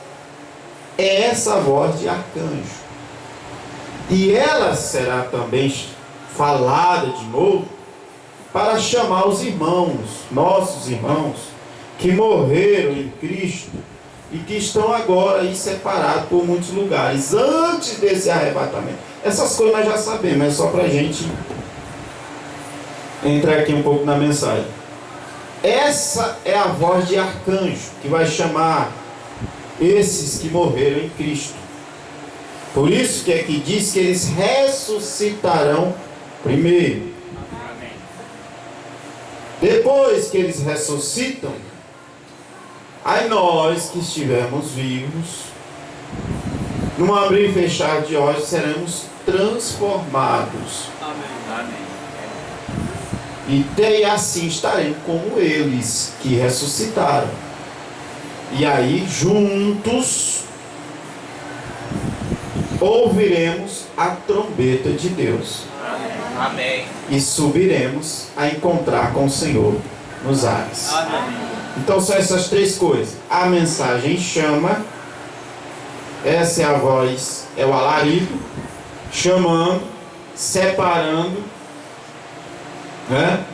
é essa voz de arcanjo, e ela será também falada de novo para chamar os irmãos, nossos irmãos, que morreram em Cristo e que estão agora aí separados por muitos lugares, antes desse arrebatamento. Essas coisas nós já sabemos, é só para a gente entrar aqui um pouco na mensagem. Essa é a voz de arcanjo que vai chamar esses que morreram em Cristo. Por isso que aqui diz que eles ressuscitarão primeiro. Amém. Depois que eles ressuscitam, aí nós que estivermos vivos, num abrir e fechar de olhos, seremos transformados. Amém. E assim estaremos como eles que ressuscitaram. E aí, juntos, ouviremos a trombeta de Deus. Amém. E subiremos a encontrar com o Senhor nos ares. Amém. Então são essas três coisas. A mensagem chama, essa é a voz, é o alarido, chamando, separando, né?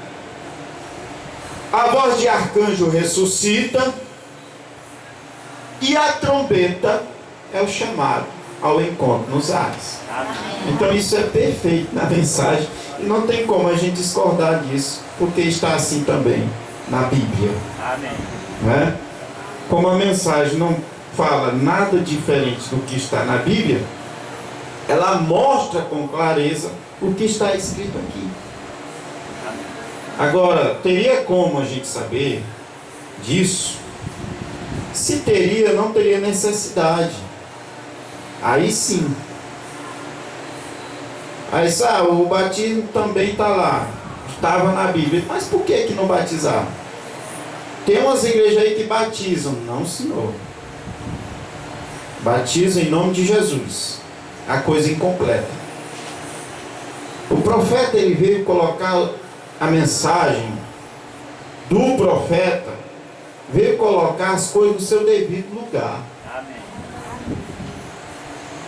A voz de arcanjo ressuscita, e a trombeta é o chamado ao encontro nos ares. Amém. Então isso é perfeito na mensagem, e não tem como a gente discordar disso, porque está assim também na Bíblia, Amém. né? Como a mensagem não fala nada diferente do que está na Bíblia, ela mostra com clareza o que está escrito aqui. Agora, teria como a gente saber disso? Se teria, não teria necessidade. Aí sim. Aí o batismo também está lá. Estava na Bíblia. Mas por que não batizar? Tem umas igrejas aí que batizam. Não, senhor. Batizam em nome de Jesus. A coisa incompleta. O profeta, ele veio colocar a mensagem do profeta, veio colocar as coisas no seu devido lugar. Amém.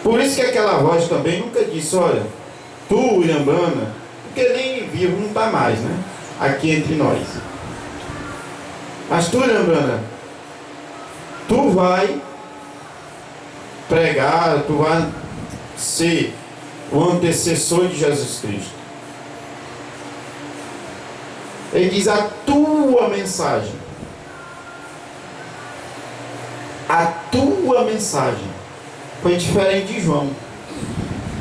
Por isso que aquela voz também nunca disse: olha, tu, Irambana, porque nem vivo não está mais, né? Aqui entre nós. Mas tu, Irambana, tu vai pregar, tu vai ser o antecessor de Jesus Cristo. Ele diz: a tua mensagem. A tua mensagem foi diferente de João.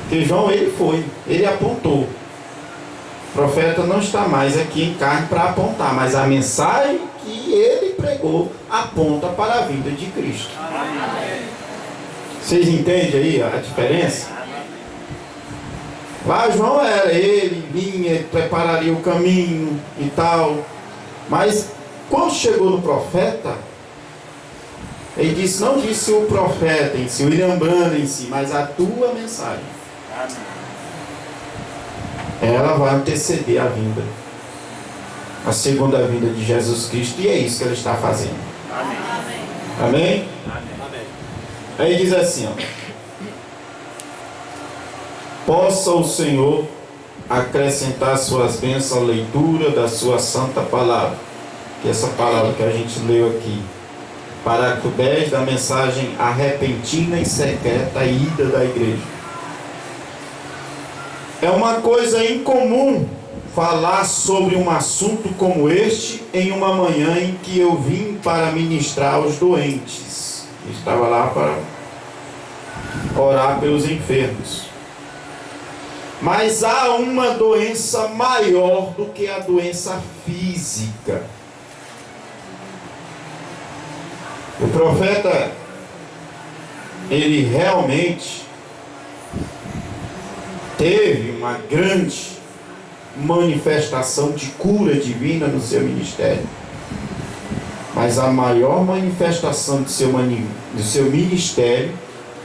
Porque João, ele apontou. profeta não está mais aqui em carne para apontar, mas a mensagem que ele pregou aponta para a vinda de Cristo. Vocês entendem aí a diferença? Lá João era, ele vinha, ele prepararia o caminho e tal. Mas quando chegou no profeta, ele disse, não disse o profeta em si, o William Branham em si, mas a tua mensagem. Ela vai anteceder a vinda, a segunda vinda de Jesus Cristo, e é isso que ele está fazendo. Amém? Aí diz assim, ó, possa o Senhor acrescentar suas bênçãos à leitura da sua santa palavra, que é essa palavra que a gente leu aqui, para que o 10 da mensagem a repentina e secreta ida da igreja. É uma coisa incomum falar sobre um assunto como este em uma manhã em que eu vim para ministrar aos doentes. Eu estava lá para orar pelos enfermos. Mas há uma doença maior do que a doença física. O profeta, ele realmente teve uma grande manifestação de cura divina no seu ministério. Mas a maior manifestação do seu ministério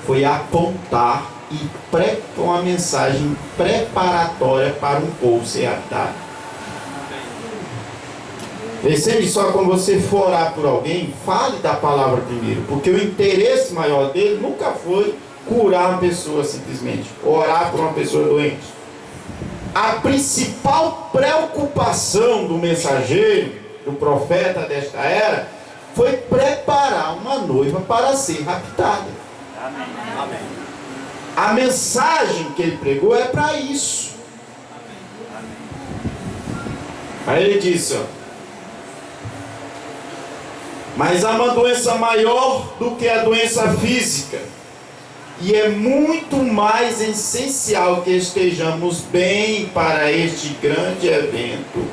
foi apontar e uma mensagem preparatória para um povo ser habitado. Percebe só, quando você for orar por alguém, fale da palavra primeiro, porque o interesse maior dele nunca foi curar uma pessoa simplesmente, orar por uma pessoa doente. A principal preocupação do mensageiro, do profeta desta era, foi preparar uma noiva para ser raptada. Amém. A mensagem que ele pregou é para isso. Aí ele disse, ó, mas há uma doença maior do que a doença física, e é muito mais essencial que estejamos bem para este grande evento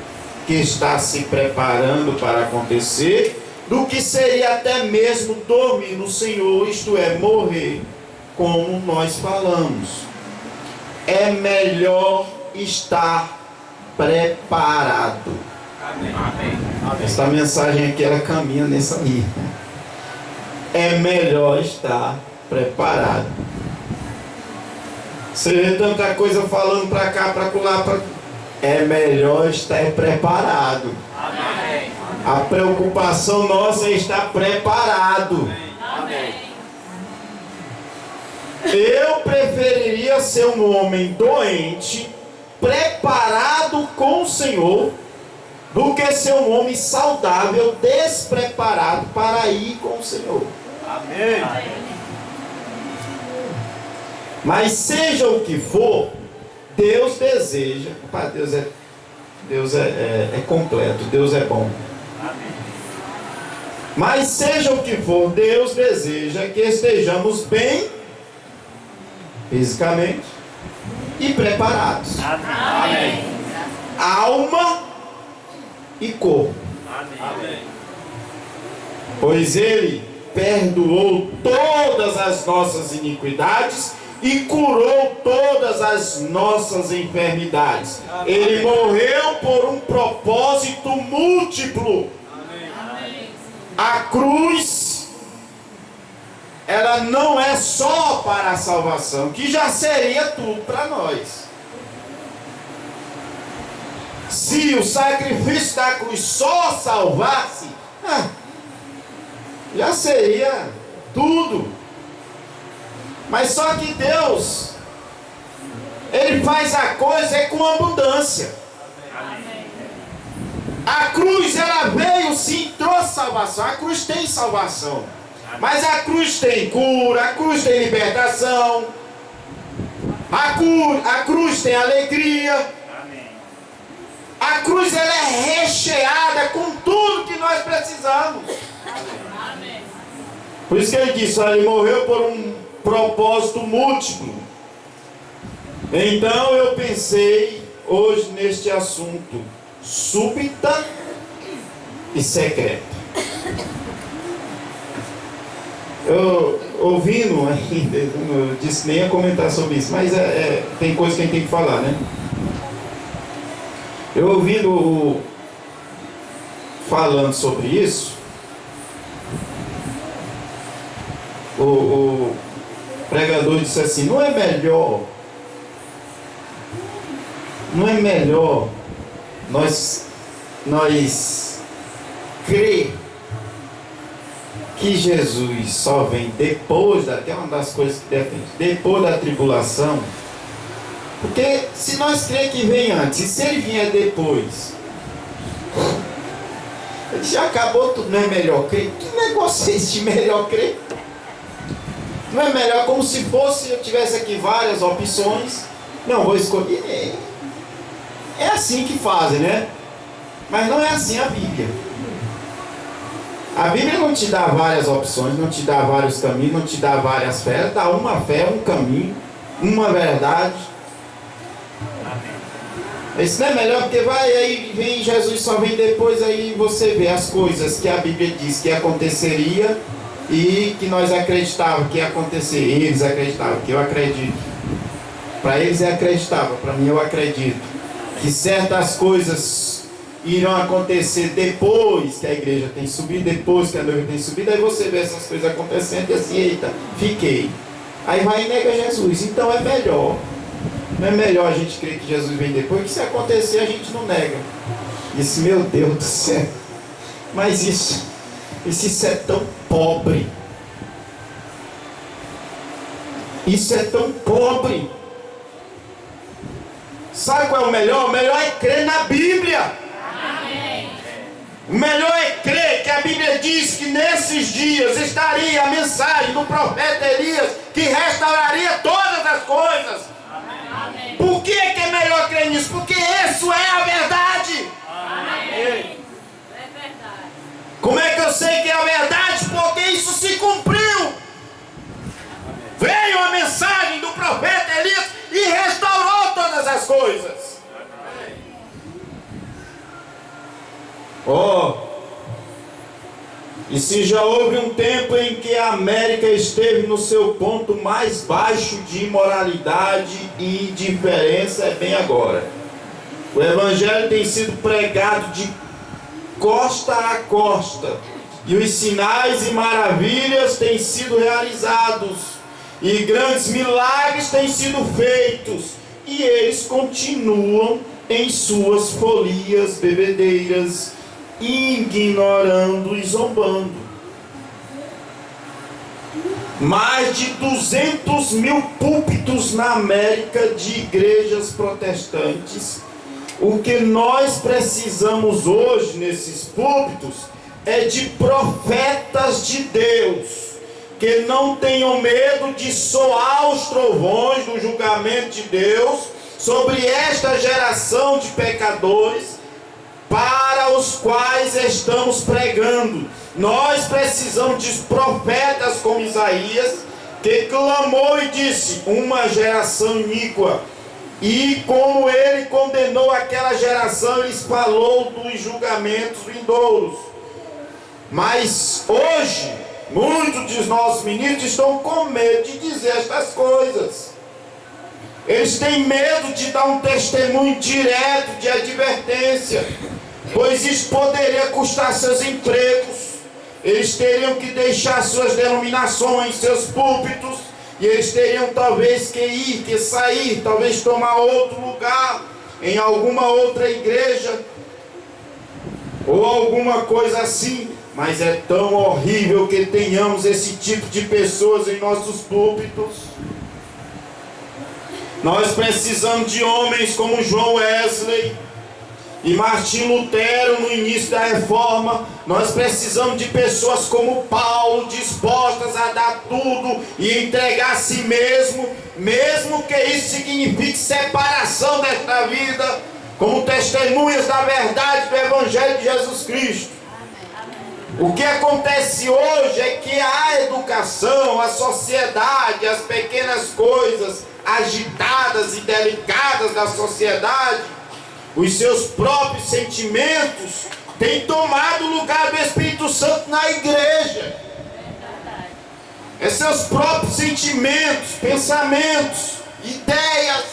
que está se preparando para acontecer, do que seria até mesmo dormir no Senhor, isto é, morrer, como nós falamos. É melhor estar preparado. Amém. Esta mensagem aqui, ela caminha nessa linha. É melhor estar preparado. Você vê tanta coisa falando para cá, para lá, é melhor estar preparado. Amém. A preocupação nossa é estar preparado. Amém. Eu preferiria ser um homem doente, preparado com o Senhor, do que ser um homem saudável, despreparado para ir com o Senhor. Amém. Mas seja o que for, Deus deseja. Deus é completo, Deus é bom. Amém. Mas seja o que for, Deus deseja que estejamos bem fisicamente e preparados. Amém. Alma e corpo. Amém. Pois Ele perdoou todas as nossas iniquidades e curou todas as nossas enfermidades. Ele morreu por um propósito múltiplo. A cruz, ela não é só para a salvação, que já seria tudo para nós. Se o sacrifício da cruz só salvasse, já seria tudo. Mas só que Deus, Ele faz a coisa com abundância. A cruz, ela veio sim, trouxe salvação. A cruz tem salvação. Mas a cruz tem cura, a cruz tem libertação. A cruz tem alegria. A cruz, ela é recheada com tudo que nós precisamos. Por isso que ele disse, ele morreu por um propósito múltiplo. Então eu pensei, hoje neste assunto: súbita e secreta. Eu ouvindo ainda, eu disse nem ia comentar sobre isso, mas tem coisa que a gente tem que falar, né? Eu ouvindo falando sobre isso, o pregador disse assim: não é melhor nós crer que Jesus só vem depois que é uma das coisas que defende, depois da tribulação? Porque se nós crer que vem antes, e se ele vier depois, ele já acabou tudo. Não é melhor crer? Que negócio é esse de melhor crer? Não é melhor, como se fosse, eu tivesse aqui várias opções, não, vou escolher. É assim que fazem, né? Mas não é assim a Bíblia. A Bíblia não te dá várias opções, não te dá vários caminhos, não te dá várias fés, dá uma fé, um caminho, uma verdade. Isso não é melhor, porque vai aí, vem Jesus, só vem depois, aí você vê as coisas que a Bíblia diz que aconteceria e que nós acreditávamos que ia acontecer. Eles acreditavam, que eu acredito. Para eles é acreditável, para mim eu acredito que certas coisas irão acontecer depois que a igreja tem subido, depois que a noiva tem subido. Aí você vê essas coisas acontecendo e assim, eita, fiquei. Aí vai e nega Jesus. Então é melhor. Não é melhor a gente crer que Jesus vem depois, que se acontecer a gente não nega. Isso, meu Deus do céu. Mas isso é tão pobre. Isso é tão pobre. Sabe qual é o melhor? O melhor é crer na Bíblia. Amém. O melhor é crer que a Bíblia diz que nesses dias estaria a mensagem do profeta Elias, que restauraria todas as coisas. Amém. Por que é melhor crer nisso? Porque isso é a verdade. Amém. É verdade. Como é que eu sei que é a verdade? Porque isso se cumpriu. Veio a mensagem do profeta Elias e restaurou todas as coisas. E se já houve um tempo em que a América esteve no seu ponto mais baixo de imoralidade e indiferença, é bem agora. O Evangelho tem sido pregado de costa a costa, e os sinais e maravilhas têm sido realizados, e grandes milagres têm sido feitos, e eles continuam em suas folias bebedeiras, ignorando e zombando. Mais de 200 mil púlpitos na América de igrejas protestantes. O que nós precisamos hoje nesses púlpitos é de profetas de Deus, que não tenham medo de soar os trovões do julgamento de Deus sobre esta geração de pecadores para os quais estamos pregando. Nós precisamos de profetas como Isaías, que clamou e disse: uma geração iníqua. E como ele condenou aquela geração, ele falou dos julgamentos vindouros. Mas hoje, muitos dos nossos ministros estão com medo de dizer estas coisas. Eles têm medo de dar um testemunho direto de advertência, pois isso poderia custar seus empregos. Eles teriam que deixar suas denominações, seus púlpitos, e eles teriam talvez que ir, que sair, talvez tomar outro lugar, em alguma outra igreja, ou alguma coisa assim. Mas é tão horrível que tenhamos esse tipo de pessoas em nossos púlpitos. Nós precisamos de homens como João Wesley e Martim Lutero no início da Reforma. Nós precisamos de pessoas como Paulo, dispostas a dar tudo e entregar a si mesmo, mesmo que isso signifique separação desta vida, como testemunhas da verdade do Evangelho de Jesus Cristo. O que acontece hoje é que a educação, a sociedade, as pequenas coisas agitadas e delicadas da sociedade Os seus próprios sentimentos têm tomado o lugar do Espírito Santo na igreja. É seus próprios sentimentos, pensamentos, ideias.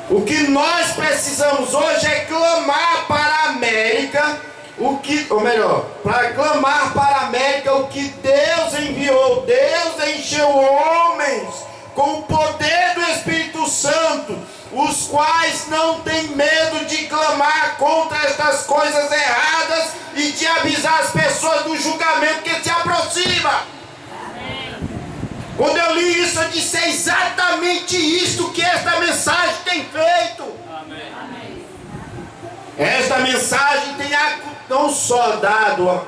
O que nós precisamos hoje é clamar para a América, para clamar para a América o que Deus enviou. Deus encheu homens com o poder do Espírito Santo, os quais não têm medo de clamar contra estas coisas erradas e de avisar as pessoas do julgamento que se aproxima. Quando eu li isso, eu disse: é exatamente isto que esta mensagem tem feito. Amém. Esta mensagem tem não só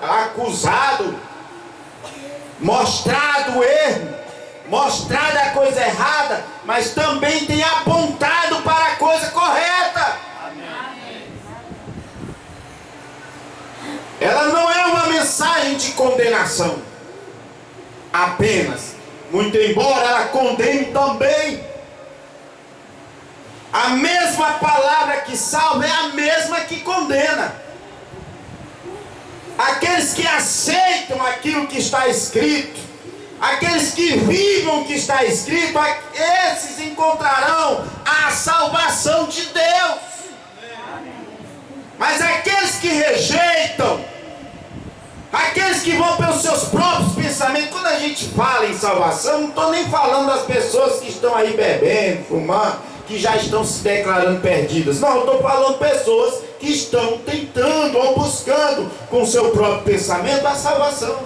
acusado, mostrado o erro, mostrado a coisa errada, mas também tem apontado para a coisa correta. Amém. Ela não é uma mensagem de condenação apenas, muito embora ela condene também. A mesma palavra que salva é a mesma que condena. Aqueles que aceitam aquilo que está escrito, aqueles que vivem o que está escrito, esses encontrarão a salvação de Deus. Mas aqueles que rejeitam, aqueles que vão pelos seus próprios pensamentos, quando a gente fala em salvação, não estou nem falando das pessoas que estão aí bebendo, fumando, que já estão se declarando perdidas. Não, eu estou falando de pessoas que estão tentando ou buscando com o seu próprio pensamento a salvação.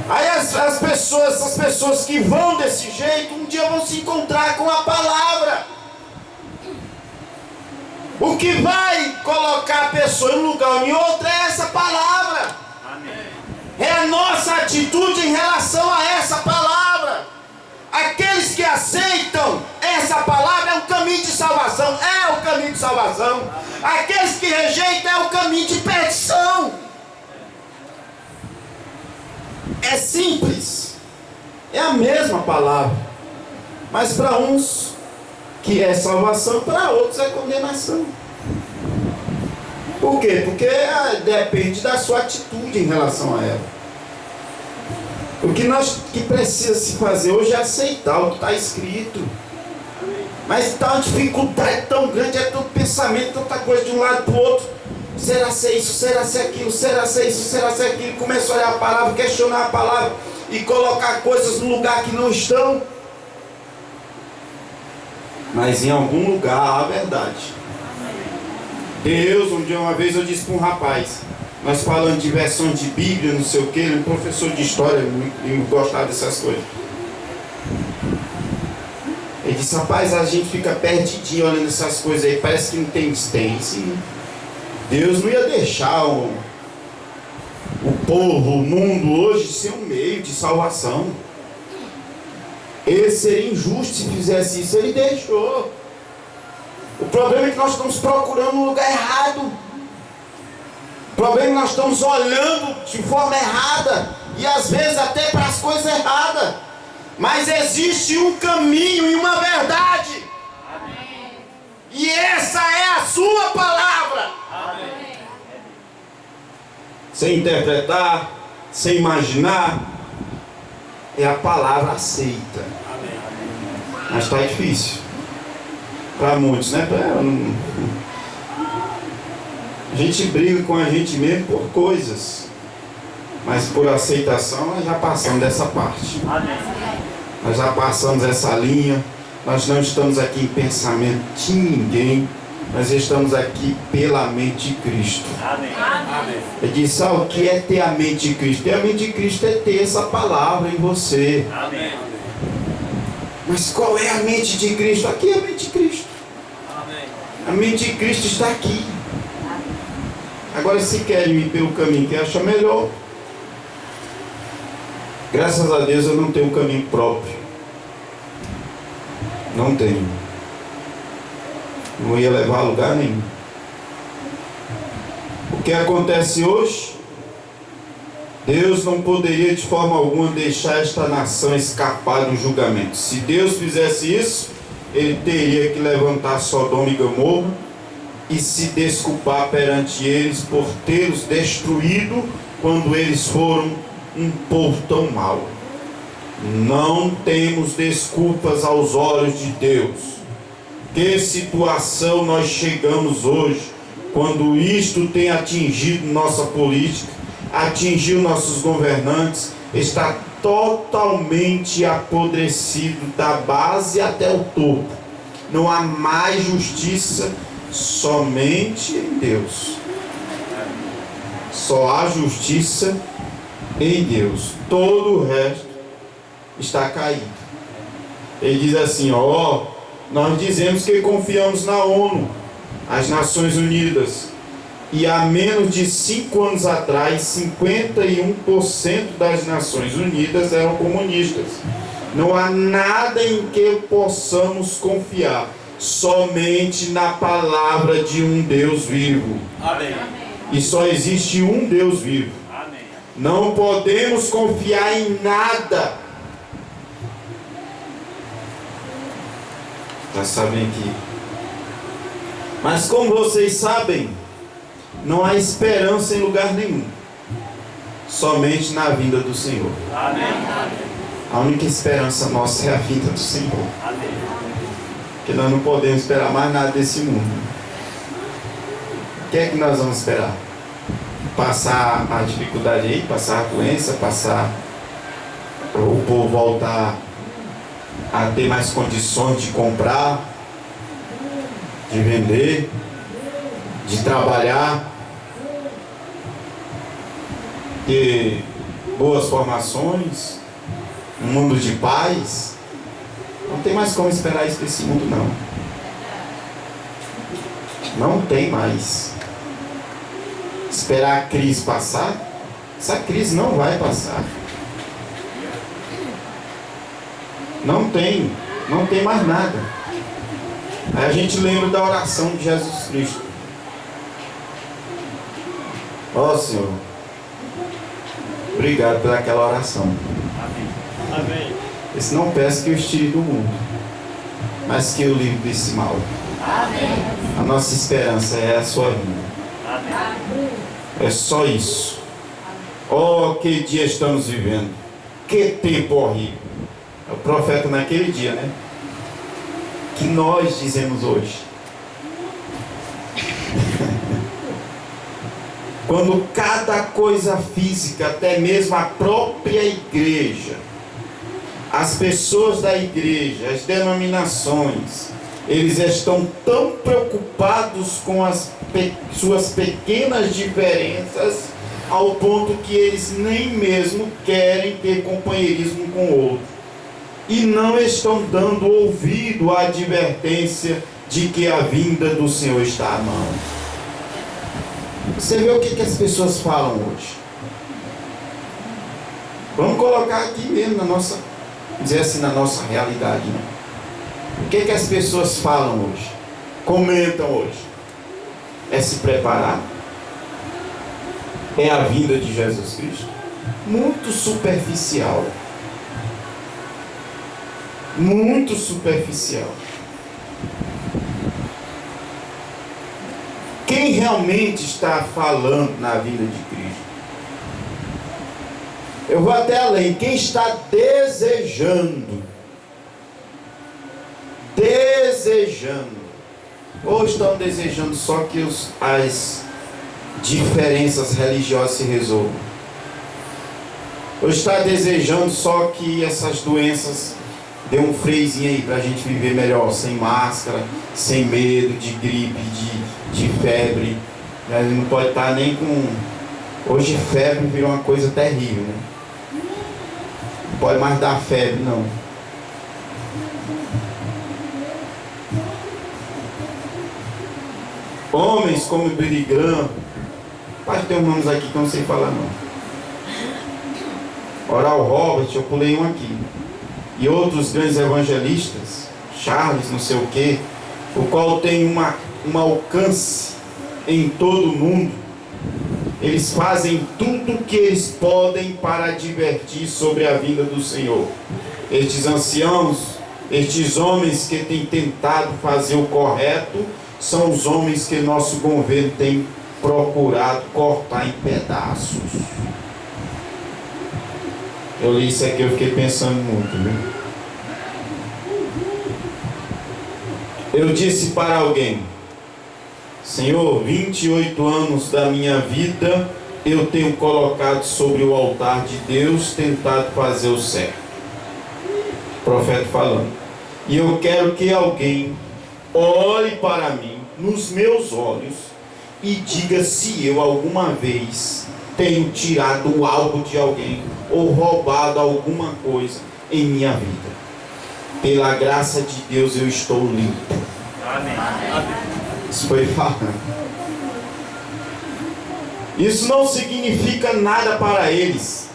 Aí essas pessoas que vão desse jeito, um dia vão se encontrar com a palavra. O que vai colocar a pessoa em um lugar ou em outro é essa palavra. Amém. É a nossa atitude em relação a essa palavra. Aqueles que aceitam essa palavra é um caminho de salvação. É o caminho de salvação. Aqueles que rejeitam é o caminho de perdição. É simples. É a mesma palavra. Mas para uns que é salvação, para outros é condenação. Por quê? Porque depende da sua atitude em relação a ela. O que precisa se fazer hoje é aceitar o que está escrito. Mas está uma dificuldade tão grande, é tanto pensamento, tanta coisa de um lado para o outro. Será ser isso? Será ser aquilo? Será ser isso? Será ser aquilo? Começa a olhar a palavra, questionar a palavra e colocar coisas no lugar que não estão. Mas em algum lugar há a verdade. Deus, uma vez eu disse para um rapaz, nós falando de versões de Bíblia, não sei o que, um professor de história, eu gostava dessas coisas. Ele disse: rapaz, a gente fica perdidinho olhando essas coisas aí, parece que não tem sim. Deus não ia deixar o povo, o mundo hoje ser um meio de salvação. Ele seria injusto se fizesse isso, ele deixou. O problema é que nós estamos procurando um lugar errado. O problema é que nós estamos olhando de forma errada e às vezes até para as coisas erradas. Mas existe um caminho e uma verdade. Amém. E essa é a sua palavra. Amém. Sem interpretar, sem imaginar, é a palavra aceita. Amém. Mas está difícil para muitos, né? A gente briga com a gente mesmo por coisas, mas por aceitação nós já passamos dessa parte. Amém. Nós já passamos essa linha. Nós não estamos aqui em pensamento de ninguém, nós estamos aqui pela mente de Cristo. Amém. Ele disse: o que é ter a mente de Cristo? Ter a mente de Cristo é ter essa palavra em você. Amém. Mas qual é a mente de Cristo? Aqui é a mente de Cristo. Amém. A mente de Cristo está aqui. Agora, se querem ir pelo caminho que acha melhor, graças a Deus eu não tenho um caminho próprio. Não tenho. Não ia levar a lugar nenhum. O que acontece hoje? Deus não poderia de forma alguma deixar esta nação escapar do julgamento. Se Deus fizesse isso, ele teria que levantar Sodoma e Gomorra e se desculpar perante eles por tê-los destruído quando eles foram um povo tão mau. Não temos desculpas aos olhos de Deus. Que situação nós chegamos hoje, quando isto tem atingido nossa política, atingiu nossos governantes, está totalmente apodrecido da base até o topo. Não há mais justiça, somente em Deus. Só há justiça em Deus. Todo o resto está caído. Ele diz assim, nós dizemos que confiamos na ONU, as Nações Unidas, e há menos de 5 anos atrás 51% das Nações Unidas eram comunistas. Não há nada em que possamos confiar, somente na palavra de um Deus vivo. Amém. E só existe um Deus vivo. Amém. Não podemos confiar em nada. Já sabem que. Mas como vocês sabem, não há esperança em lugar nenhum, somente na vinda do Senhor. Amém. A única esperança nossa é a vinda do Senhor. Amém. Porque nós não podemos esperar mais nada desse mundo. O que é que nós vamos esperar? Passar a dificuldade aí, passar a doença, passar o povo voltar a ter mais condições de comprar, de vender, de trabalhar, ter boas formações, um mundo de paz. Não tem mais como esperar isso desse mundo, não. Não tem mais. Esperar a crise passar, essa crise não vai passar. Não tem mais nada. Aí a gente lembra da oração de Jesus Cristo. Senhor, obrigado por aquela oração. Amém. Amém. Esse não peço que eu estire do mundo, mas que eu livre desse mal. Amém. A nossa esperança é a sua vinda. Amém. É só isso. Que dia estamos vivendo. Que tempo horrível. É o profeta naquele dia, né? Que nós dizemos hoje. Quando cada coisa física, até mesmo a própria igreja, as pessoas da igreja, as denominações, eles estão tão preocupados com as suas pequenas diferenças, ao ponto que eles nem mesmo querem ter companheirismo com o outro. E não estão dando ouvido à advertência de que a vinda do Senhor está à mão. Você vê o que as pessoas falam hoje. Vamos colocar aqui mesmo na nossa, dizer assim, na nossa realidade, né? O que as pessoas falam hoje? Comentam hoje? É se preparar? É a vinda de Jesus Cristo? Muito superficial. Muito superficial. Quem realmente está falando na vinda de Cristo? Eu vou até além. Quem está desejando? Ou estão desejando só que as diferenças religiosas se resolvam? Ou está desejando só que essas doenças dê um freiozinho aí para a gente viver melhor, sem máscara, sem medo de gripe, de febre. A gente não pode estar nem com... Hoje febre virou uma coisa terrível, né? Não pode mais dar febre, não. Homens como Billy Graham, pode ter nomes aqui que eu não sei falar não. Oral Robert, eu pulei um aqui. E outros grandes evangelistas, Charles, não sei o que, o qual tem um alcance em todo o mundo. Eles fazem tudo o que eles podem para advertir sobre a vinda do Senhor. Estes anciãos Estes homens que têm tentado fazer o correto são os homens que nosso governo tem procurado cortar em pedaços. Eu li isso aqui, eu fiquei pensando muito, viu? Eu disse para alguém: Senhor, 28 anos da minha vida eu tenho colocado sobre o altar de Deus, tentado fazer o certo. O profeta falando. E eu quero que alguém olhe para mim, nos meus olhos, e diga se eu alguma vez tenho tirado algo de alguém ou roubado alguma coisa em minha vida. Pela graça de Deus eu estou limpo. Amém. Isso foi falando. Isso não significa nada para eles,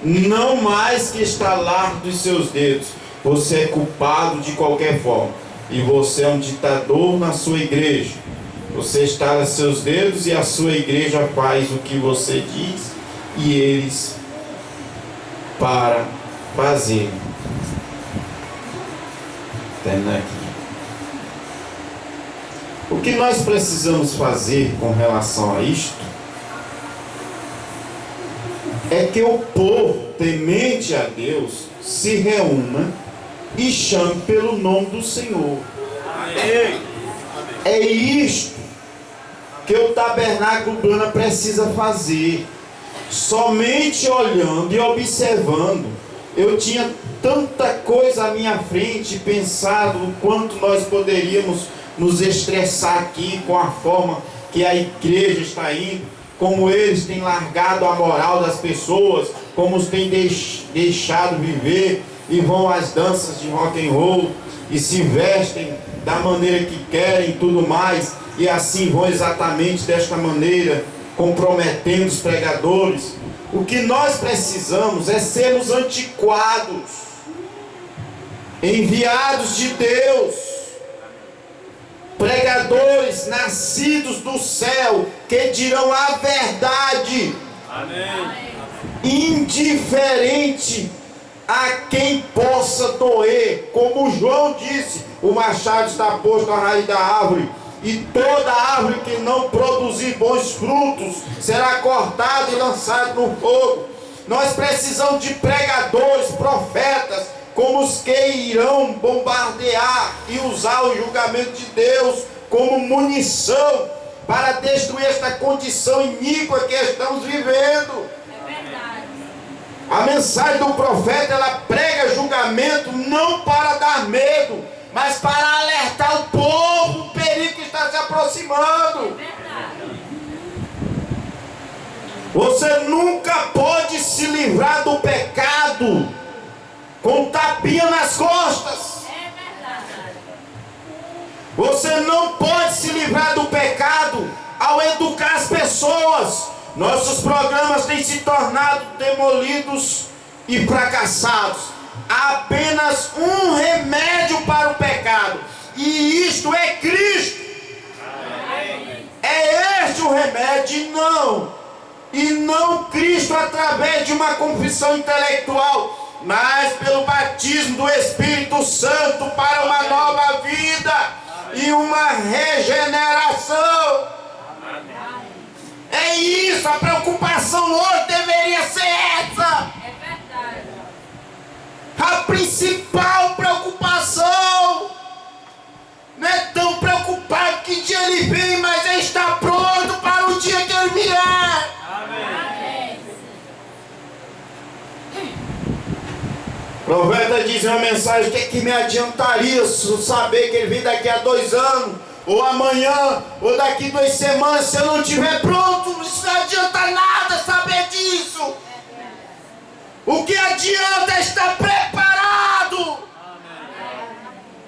não mais que estalar dos seus dedos. Você é culpado de qualquer forma, e você é um ditador na sua igreja. Você estala seus dedos e a sua igreja faz o que você diz, e eles para fazer. Termina aqui. O que nós precisamos fazer com relação a isto é que o povo temente a Deus se reúna e chame pelo nome do Senhor. Amém. É isto que o tabernáculo Bruna precisa fazer. Somente olhando e observando. Eu tinha tanta coisa à minha frente, pensado o quanto nós poderíamos nos estressar aqui com a forma que a igreja está indo, como eles têm largado a moral das pessoas, como os têm deixado viver e vão às danças de rock and roll e se vestem da maneira que querem e tudo mais, e assim vão exatamente desta maneira, comprometendo os pregadores. O que nós precisamos é sermos antiquados, enviados de Deus, pregadores nascidos do céu, que dirão a verdade. Amém. Indiferente a quem possa doer, como João disse, o machado está posto à raiz da árvore, e toda árvore que não produzir bons frutos será cortada e lançada no fogo. Nós precisamos de pregadores, profetas, como os que irão bombardear e usar o julgamento de Deus como munição para destruir esta condição iníqua que estamos vivendo. É verdade. A mensagem do profeta, ela prega julgamento não para dar medo, mas para alertar o povo do perigo que está se aproximando. Você nunca pode se livrar do pecado com tapinha nas costas. Você não pode se livrar do pecado ao educar as pessoas. Nossos programas têm se tornado demolidos e fracassados. Há apenas um remédio para o pecado, e isto é Cristo. É este o remédio, e não Cristo através de uma confissão intelectual, mas pelo batismo do Espírito Santo para uma nova vida e uma regeneração. É isso, a preocupação hoje deveria ser essa. É verdade. A principal preocupação não é tão preocupado que dia ele vem, mas é estar pronto para o dia que ele vier. Amém. O profeta diz em uma mensagem: o que me adiantaria saber que ele vem daqui a 2 anos, ou amanhã, ou daqui 2 semanas, se eu não estiver pronto? Isso não adianta nada saber disso. O que adianta é estar preparado.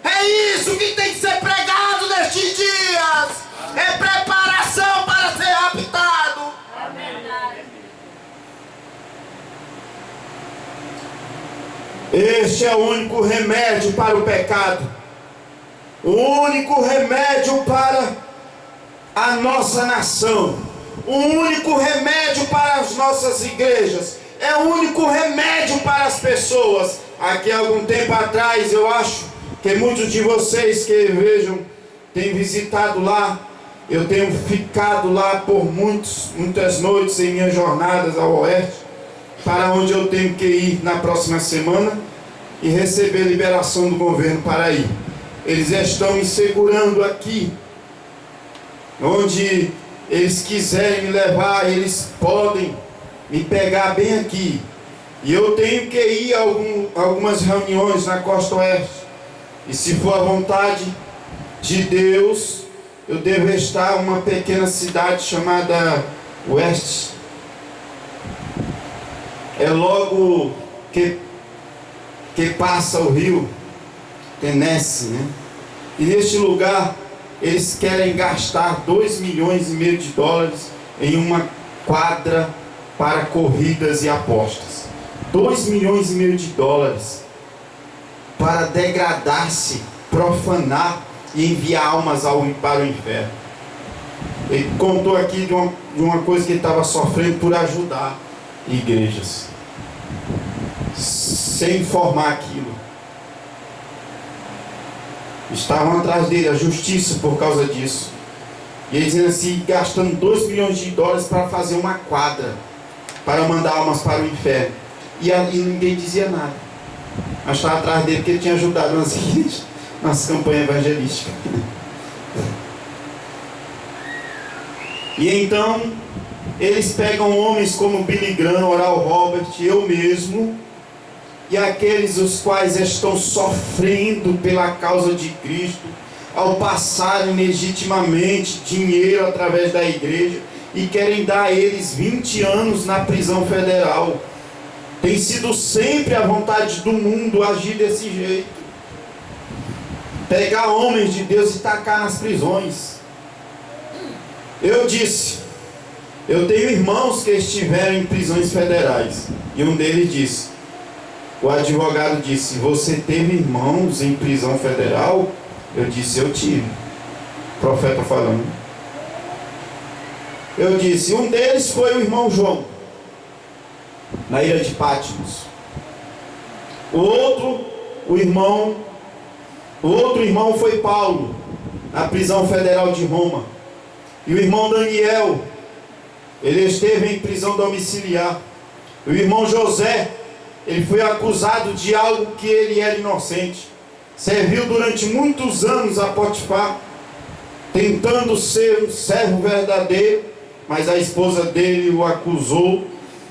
É isso que tem que ser pregado nestes dias. É preparação para ser raptado. É verdade. Este é o único remédio para o pecado, o único remédio para a nossa nação, o único remédio para as nossas igrejas, é o único remédio para as pessoas. Aqui há algum tempo atrás, eu acho que muitos de vocês que vejam, têm visitado lá. Eu tenho ficado lá por muitas noites em minhas jornadas ao oeste, para onde eu tenho que ir na próxima semana e receber liberação do governo para ir. Eles estão me segurando aqui, onde eles quiserem me levar, eles podem me pegar bem aqui. E eu tenho que ir a algumas reuniões na costa oeste. E se for a vontade de Deus, eu devo estar em uma pequena cidade chamada West. É logo que passa o rio Tennessee, né? E neste lugar eles querem gastar 2,5 milhões de dólares em uma quadra para corridas e apostas. 2,5 milhões de dólares para degradar-se, profanar e enviar almas para o inferno. Ele contou aqui de uma coisa que ele estava sofrendo por ajudar igrejas, sem informar aquilo. Estavam atrás dele, a justiça, por causa disso. E ele dizendo assim, gastando 2 milhões de dólares para fazer uma quadra, para mandar almas para o inferno. E ninguém dizia nada. Mas estava atrás dele porque ele tinha ajudado nas igrejas, nas campanhas evangelísticas. E então, eles pegam homens como Billy Graham, Oral Robert, eu mesmo, e aqueles os quais estão sofrendo pela causa de Cristo, ao passarem legitimamente dinheiro através da igreja, e querem dar a eles 20 anos na prisão federal. Tem sido sempre a vontade do mundo agir desse jeito. Pegar homens de Deus e tacar nas prisões. Eu disse, eu tenho irmãos que estiveram em prisões federais. E um deles disse, o advogado disse, você teve irmãos em prisão federal? Eu disse, eu tive. O profeta falando. Eu disse, um deles foi o irmão João, na ilha de Patmos. O outro irmão foi Paulo, na prisão federal de Roma. E o irmão Daniel, ele esteve em prisão domiciliar. O irmão José, ele foi acusado de algo que ele era inocente. Serviu durante muitos anos a Potifar, tentando ser um servo verdadeiro, mas a esposa dele o acusou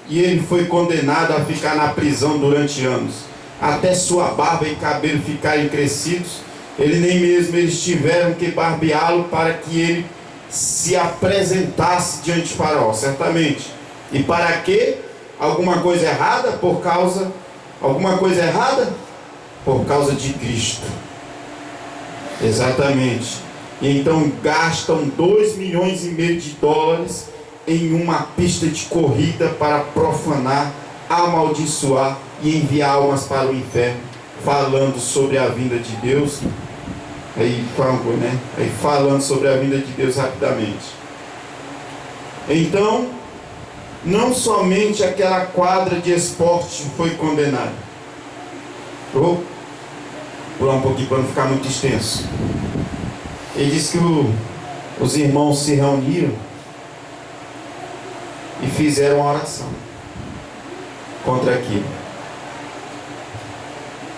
e ele foi condenado a ficar na prisão durante anos, até sua barba e cabelo ficarem crescidos. Eles tiveram que barbeá-lo para que ele se apresentasse diante de Faraó, certamente. E para quê? Alguma coisa errada? Por causa de Cristo. Exatamente. E então gastam 2,5 milhões de dólares em uma pista de corrida para profanar, amaldiçoar e enviar almas para o inferno, falando sobre a vinda de Deus. Falando sobre a vinda de Deus rapidamente. Então, não somente aquela quadra de esporte foi condenada. Vou pular um pouquinho para não ficar muito extenso. Ele disse que os irmãos se reuniram e fizeram uma oração contra aquilo.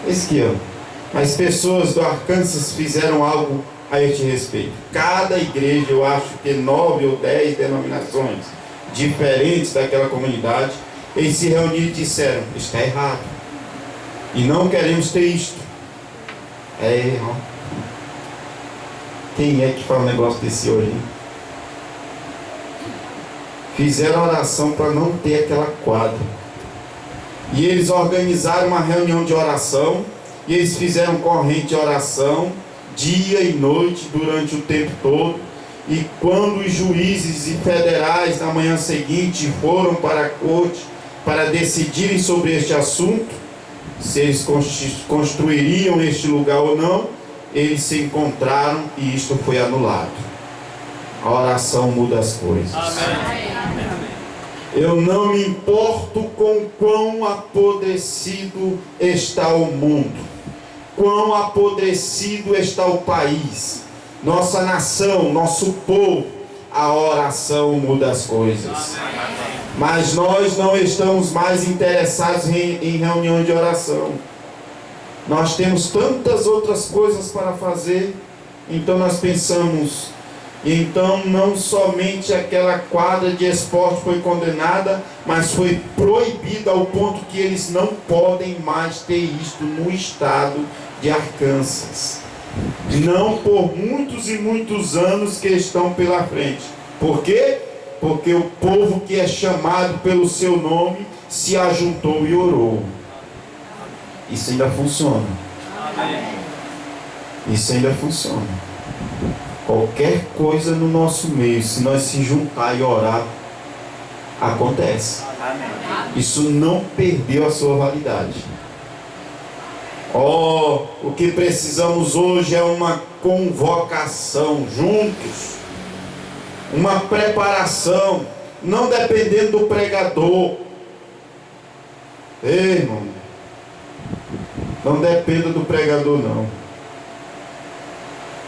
Esse aqui, ó. As pessoas do Arkansas fizeram algo a este respeito. Cada igreja, eu acho que 9 ou 10 denominações diferentes daquela comunidade, eles se reuniram e disseram, está errado. E não queremos ter isto. Quem é que fala um negócio desse hoje, hein? Fizeram oração para não ter aquela quadra. E eles organizaram uma reunião de oração. E eles fizeram corrente de oração, dia e noite, durante o tempo todo. E quando os juízes e federais, na manhã seguinte, foram para a corte para decidirem sobre este assunto, se eles construiriam este lugar ou não, eles se encontraram e isto foi anulado. A oração muda as coisas. Amém. Eu não me importo com quão apodrecido está o mundo. quão apodrecido está o país, nossa nação, nosso povo. A oração muda as coisas. Mas nós não estamos mais interessados em reunião de oração. Nós temos tantas outras coisas para fazer. Então nós pensamos, então não somente aquela quadra de esporte foi condenada, mas foi proibida ao ponto que eles não podem mais ter isto no estado de Arkansas. Não por muitos e muitos anos que estão pela frente. Por quê? Porque o povo que é chamado pelo seu nome se ajuntou e orou. Isso ainda funciona. Isso ainda funciona. Qualquer coisa no nosso meio, se nós se juntar e orar, acontece. Isso não perdeu a sua validade. O que precisamos hoje é uma convocação juntos, uma preparação, não dependendo do pregador. Ei, irmão, não dependa do pregador, não.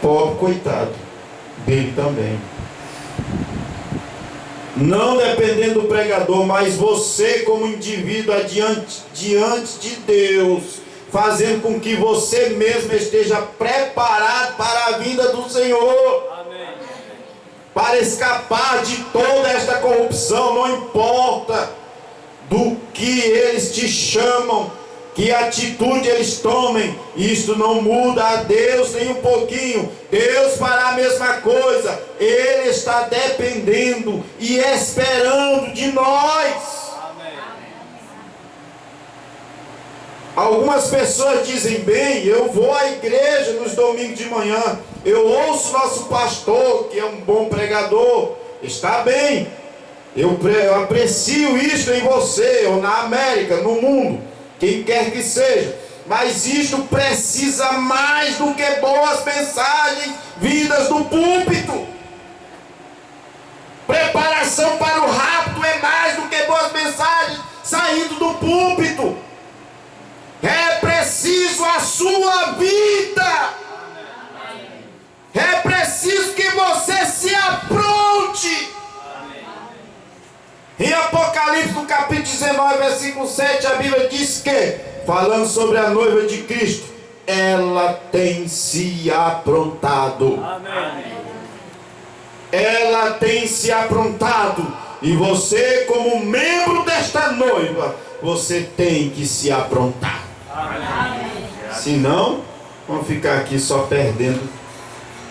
Pobre coitado dele também. Não dependendo do pregador, mas você como indivíduo diante de Deus, fazendo com que você mesmo esteja preparado para a vinda do Senhor. Amém. Para escapar de toda esta corrupção, não importa do que eles te chamam, que atitude eles tomem, isto não muda a Deus nem um pouquinho. Deus fará a mesma coisa. Ele está dependendo e esperando de nós. Algumas pessoas dizem, bem, eu vou à igreja nos domingos de manhã, eu ouço nosso pastor, que é um bom pregador, está bem, eu aprecio isso em você, ou na América, no mundo, quem quer que seja, mas isto precisa mais do que boas mensagens vindas do púlpito. Preparação para o rapto é mais do que boas mensagens saindo do púlpito. É preciso a sua vida. É preciso que você se apronte. Em Apocalipse, no capítulo 19, versículo 7, a Bíblia diz que, falando sobre a noiva de Cristo, ela tem se aprontado. Ela tem se aprontado. E você, como membro desta noiva, você tem que se aprontar. Senão, vamos ficar aqui só perdendo,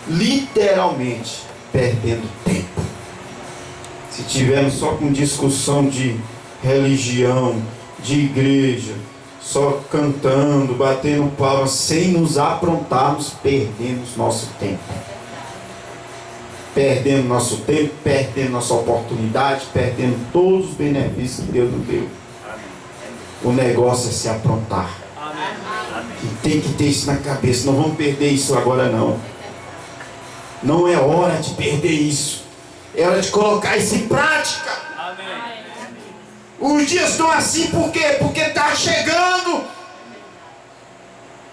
literalmente perdendo tempo. Se tivermos só com discussão de religião, de igreja, só cantando, batendo palmas, sem nos aprontarmos, perdemos nosso tempo. Perdendo nosso tempo, perdendo nossa oportunidade, perdendo todos os benefícios que Deus nos deu. O negócio é se aprontar. E tem que ter isso na cabeça. Não vamos perder isso agora, não. Não é hora de perder isso. É hora de colocar isso em prática. Os dias estão assim por quê? Porque está chegando.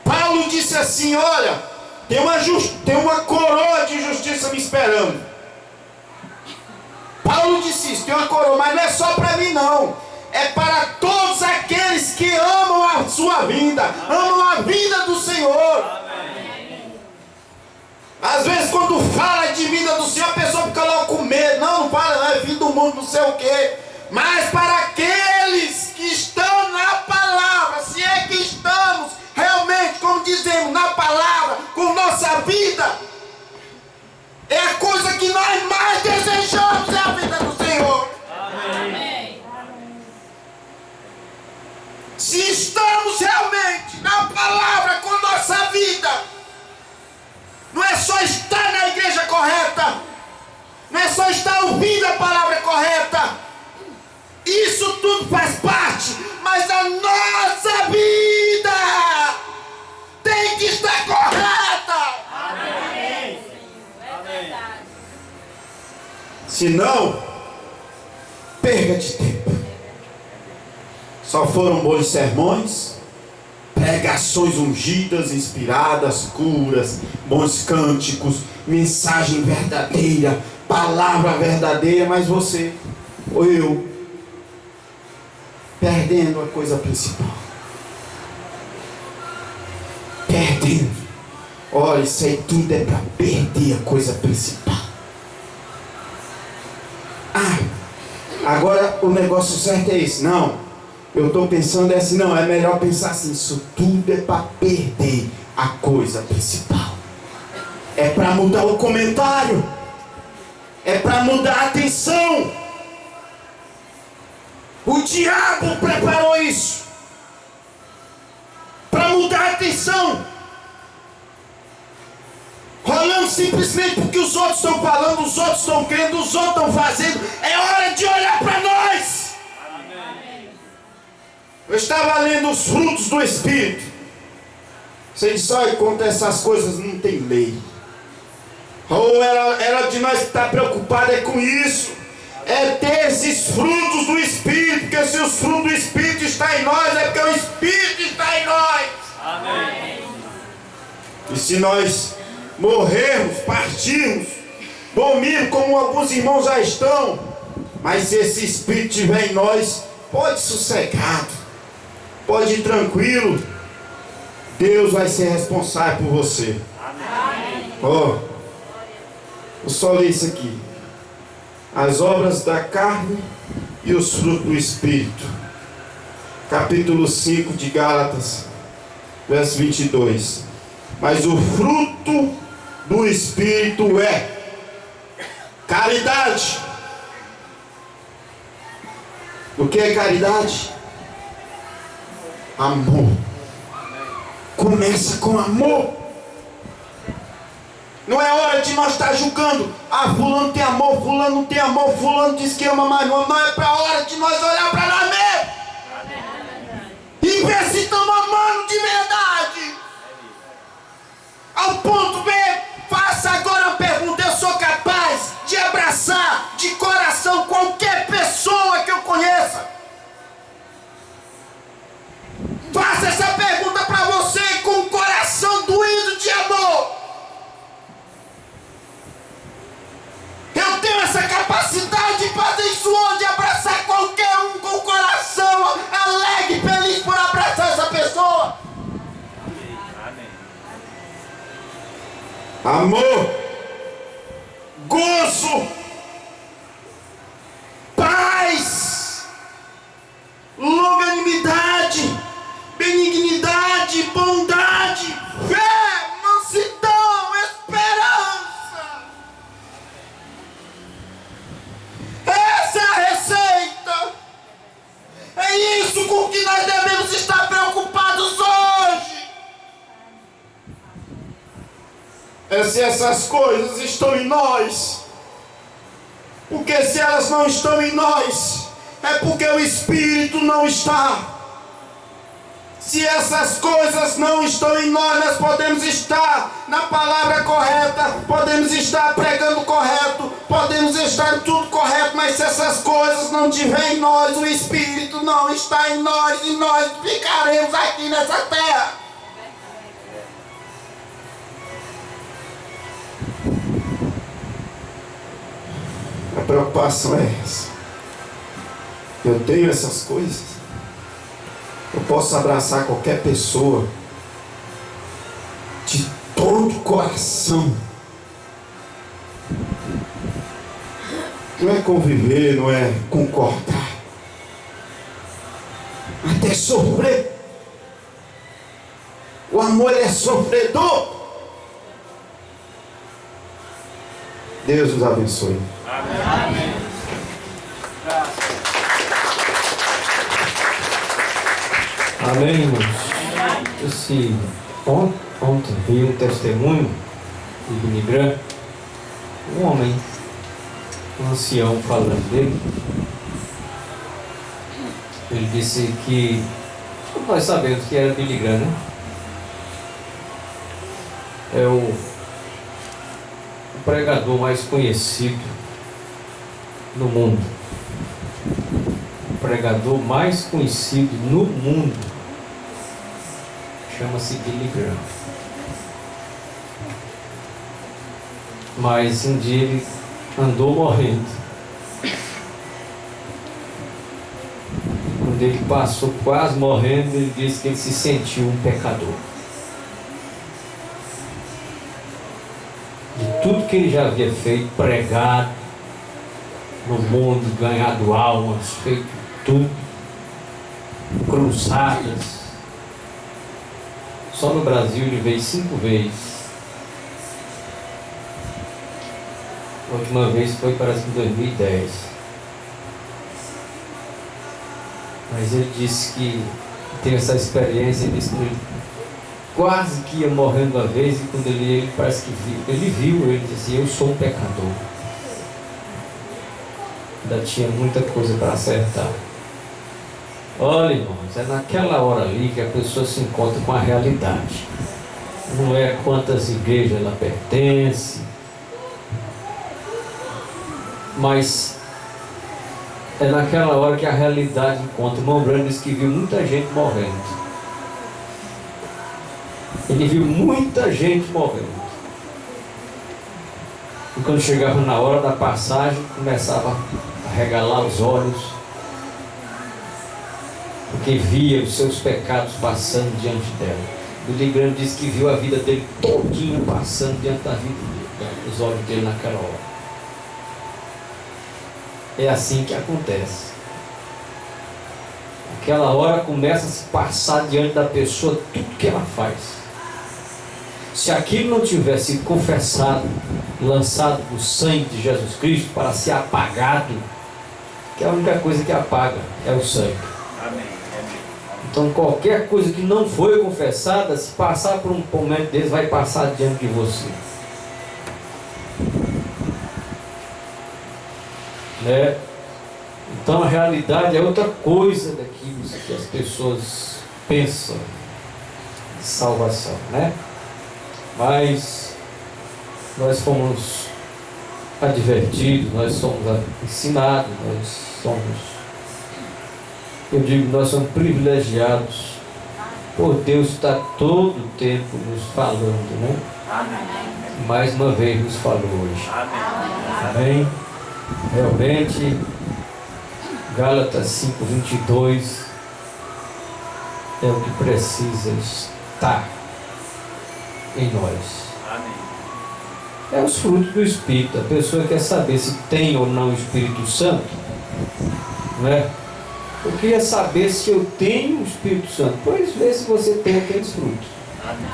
Paulo disse assim, olha, tem uma coroa de justiça me esperando. Paulo disse isso, tem uma coroa, mas não é só para mim não. É para todos aqueles que amam a sua vida, amam a vida do Senhor. Amém. Às vezes quando fala de vida do Senhor, a pessoa fica logo com medo. Não fala, não, é fim do mundo, não sei o quê. Mas para aqueles que estão na palavra, se é que estamos realmente, como dizemos, na palavra, com nossa vida, é a coisa que nós mais desejamos, é a vida do Senhor. Amém. Se estamos realmente na palavra com nossa vida, não é só estar na igreja correta, não é só estar ouvindo a palavra correta, isso tudo faz parte, mas a nossa vida tem que estar correta. Amém. É verdade. Senão, perda de tempo. Só foram bons sermões, pregações ungidas, inspiradas, curas, bons cânticos, mensagem verdadeira, palavra verdadeira, mas você ou eu perdendo a coisa principal. Perdendo. Olha, isso aí tudo é para perder a coisa principal. Agora o negócio certo é esse. Não, eu estou pensando assim, não, é melhor pensar assim, isso tudo é para perder a coisa principal. É para mudar o comentário. É para mudar a atenção. O diabo preparou isso para mudar a atenção. Rolando simplesmente porque os outros estão falando, os outros estão crendo, os outros estão fazendo. É hora de olhar para nós. Amém. Eu estava lendo os frutos do Espírito. Você diz, olha, contra essas coisas não tem lei. Ou era de nós que está preocupado é com isso. É ter esses frutos do Espírito. Porque se os frutos do Espírito estão em nós, é porque o Espírito está em nós. Amém. E se nós morrermos, partirmos, dormir como alguns irmãos já estão, mas se esse Espírito estiver em nós, pode ir sossegado, pode ir tranquilo. Deus vai ser responsável por você. Amém. Ó, eu só li isso aqui: as obras da carne e os frutos do Espírito. Capítulo 5 de Gálatas, verso 22. Mas o fruto do Espírito é caridade. O que é caridade? Amor. Começa com amor. Não é hora de nós estar julgando. Ah, fulano tem amor, fulano não tem amor, fulano diz que ama, mas não. Não é para a hora de nós olhar para nós mesmos e ver se estamos amando de verdade. Ao ponto B, faça agora uma pergunta. Eu sou capaz de abraçar de coração qualquer pessoa que eu conheça? Faça essa pergunta para você com o coração doído de amor. Eu tenho essa capacidade de fazer isso hoje, abraçar qualquer um com o coração alegre, feliz por abraçar essa pessoa. Amor, gozo, paz, longanimidade, benignidade, bondade, fé, mansidão, esperança. Essa é a receita. É isso com que nós devemos estar preocupados hoje. É se essas coisas estão em nós. Porque se elas não estão em nós, é porque o Espírito não está. Se essas coisas não estão em nós, nós podemos estar na palavra correta, podemos estar pregando correto, podemos estar em tudo correto, mas se essas coisas não estiverem em nós, o Espírito não está em nós, e nós ficaremos aqui nessa terra. A preocupação é essa. Eu tenho essas coisas. Eu posso abraçar qualquer pessoa de todo o coração. Não é conviver, não é concordar. Até sofrer. O amor é sofredor. Deus nos abençoe. Amém. Amém, irmãos. Ontem vi um testemunho de Billy Graham, um homem, um ancião falando dele. Ele disse que nós sabemos que era Billy Graham, né? É o pregador mais conhecido no mundo. O pregador mais conhecido no mundo. chama-se Billy Graham. Mas um dia ele andou morrendo. Quando ele passou quase morrendo, ele disse que ele se sentiu um pecador. De tudo que ele já havia feito, pregado no mundo, ganhado almas, feito tudo, cruzadas. Só no Brasil ele veio 5 vezes. A última vez foi, parece que em 2010. Mas ele disse que teve essa experiência, ele disse que ele quase que ia morrendo uma vez, e quando ele parece que viu, ele disse assim: eu sou um pecador. Ainda tinha muita coisa para acertar. Olha, irmãos, é naquela hora ali que a pessoa se encontra com a realidade. Não é quantas igrejas ela pertence, mas é naquela hora que a realidade encontra. O irmão Branham disse que viu muita gente morrendo. Ele viu muita gente morrendo. E quando chegava na hora da passagem, começava a regalar os olhos, porque via os seus pecados passando diante dela. O Billy Graham disse que viu a vida dele todinha passando diante da vida dele, os olhos dele naquela hora. É assim que acontece. Aquela hora começa a se passar diante da pessoa tudo que ela faz. Se aquilo não tivesse sido confessado, lançado no sangue de Jesus Cristo para ser apagado, que é a única coisa que apaga é o sangue. Amém. Então qualquer coisa que não foi confessada, se passar por um momento desse, vai passar diante de você. Né? Então a realidade é outra coisa daquilo que as pessoas pensam de salvação, né? Mas nós fomos advertidos, nós somos ensinados, nós somos privilegiados por Deus estar todo o tempo nos falando, né? Amém. Mais uma vez nos falou hoje. Amém. Amém? Realmente, Gálatas 5:22 é o que precisa estar em nós. Amém. É os frutos do Espírito. A pessoa quer saber se tem ou não o Espírito Santo, não é? Eu queria saber se eu tenho o Espírito Santo. Pois vê se você tem aqueles frutos. Amém.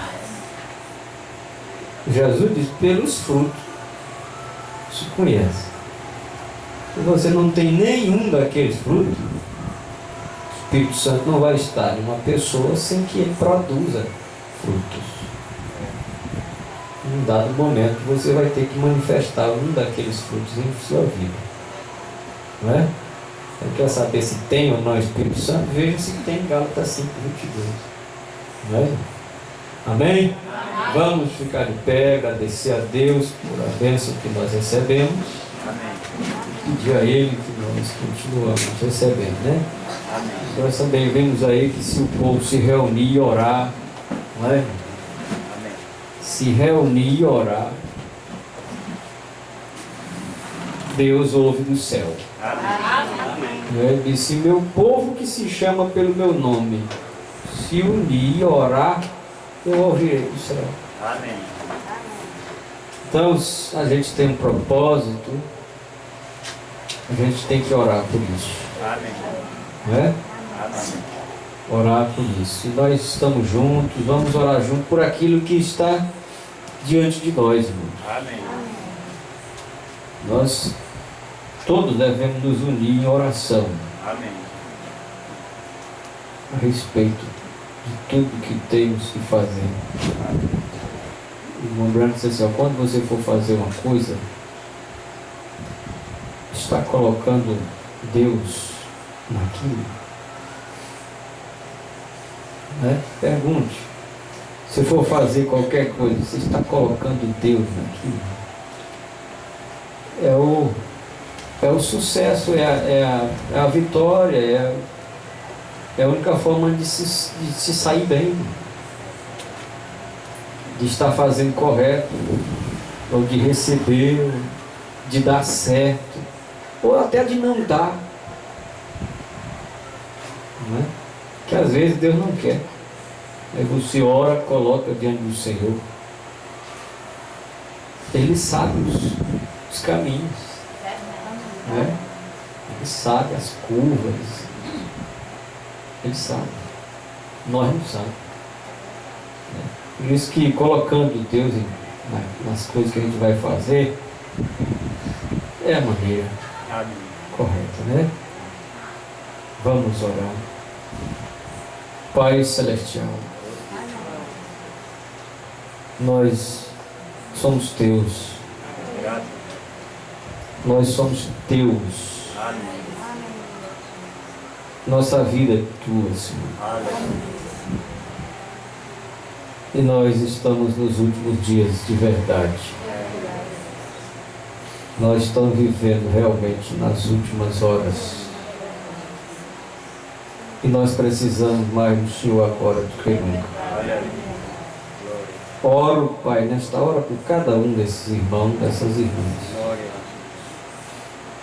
Jesus diz: pelos frutos se conhece. Se você não tem nenhum daqueles frutos, o Espírito Santo não vai estar em uma pessoa sem que ele produza frutos. Em um dado momento você vai ter que manifestar um daqueles frutos em sua vida, não é? Você quer saber se tem ou não o Espírito Santo? Veja se tem em Gálatas 5:22, não é? Amém? Vamos ficar de pé, agradecer a Deus por a bênção que nós recebemos. Amém. Pedir a Ele que nós continuamos recebendo, né? Amém. Nós também vemos aí que se o povo se reunir e orar, não é? Amém. Se reunir e orar, Deus ouve do céu. Amém. Ele disse: meu povo que se chama pelo meu nome, se unir e orar, eu ouvirei do céu. Amém. Então a gente tem um propósito, a gente tem que orar por isso, Amém. não é? Amém. Orar por isso. E nós estamos juntos, vamos orar junto por aquilo que está diante de nós, irmãos. Amém. Nós todos devemos nos unir em oração Amém. a respeito de tudo que temos que fazer. E lembrando assim, ó, quando você for fazer uma coisa, está colocando Deus naquilo, né? Pergunte. Se for fazer qualquer coisa, você está colocando Deus naquilo? É o sucesso, é a vitória, é a única forma de se sair bem. de estar fazendo correto, ou de receber, ou de dar certo, ou até de não dar. Não é? Que às vezes Deus não quer. Aí você ora, coloca diante do Senhor. Ele sabe os caminhos. Né? Ele sabe as curvas. Ele sabe. Nós não sabemos. Né? Por isso que colocando Deus nas coisas que a gente vai fazer é a maneira correta, né? Vamos orar. Pai Celestial, nós somos teus. Nós somos teus. Nossa vida é tua, Senhor. E nós estamos nos últimos dias de verdade. Nós estamos vivendo realmente nas últimas horas. E nós precisamos mais do Senhor agora do que nunca. Oro, Pai, nesta hora por cada um desses irmãos, dessas irmãs.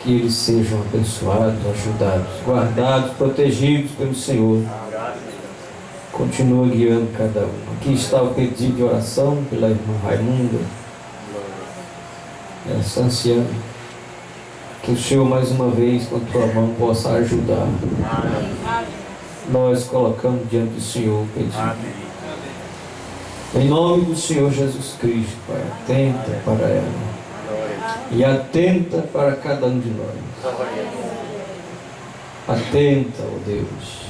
Que eles sejam abençoados, ajudados, guardados, protegidos pelo Senhor. Continua guiando cada um. Aqui está o pedido de oração pela irmã Raimunda, essa anciã. Que o Senhor mais uma vez com a tua mão possa ajudar. Nós colocamos diante do Senhor o pedido. Em nome do Senhor Jesus Cristo, Pai, atenta para ela. E atenta para cada um de nós. Atenta, ó Deus.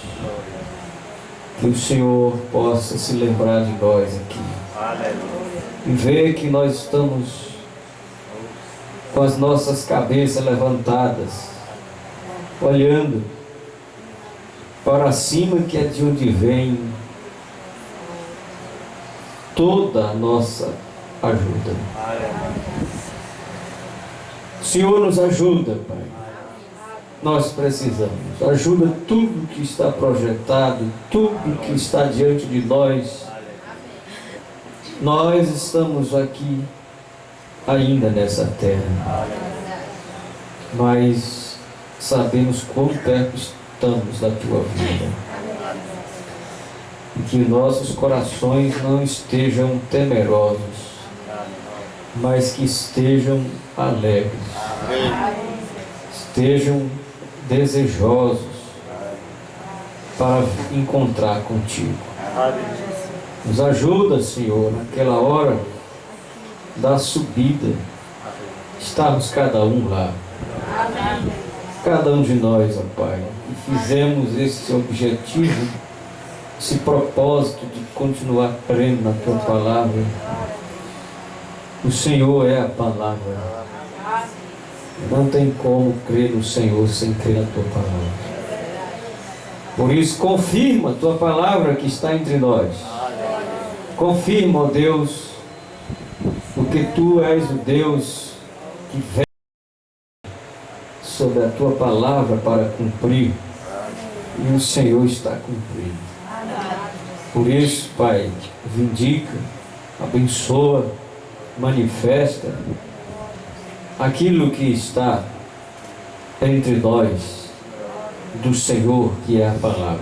Que o Senhor possa se lembrar de nós aqui. E ver que nós estamos com as nossas cabeças levantadas, olhando para cima, que é de onde vem toda a nossa ajuda. O Senhor nos ajuda, Pai. Nós precisamos. Ajuda tudo que está projetado, tudo que está diante de nós. Nós estamos aqui ainda nessa terra, mas sabemos quão perto estamos da tua vida. E que nossos corações não estejam temerosos, mas que estejam alegres, estejam desejosos para encontrar contigo. Nos ajuda, Senhor, naquela hora da subida, estamos cada um lá, cada um de nós, ó Pai, e fizemos esse objetivo, esse propósito de continuar crendo na tua palavra. O Senhor é a palavra. Não tem como crer no Senhor sem crer na tua palavra. Por isso, confirma a tua palavra que está entre nós. Confirma, ó Deus, porque tu és o Deus que vem sobre a tua palavra para cumprir, e o Senhor está cumprindo. Por isso, Pai, vindica, abençoa, manifesta aquilo que está entre nós do Senhor, que é a palavra,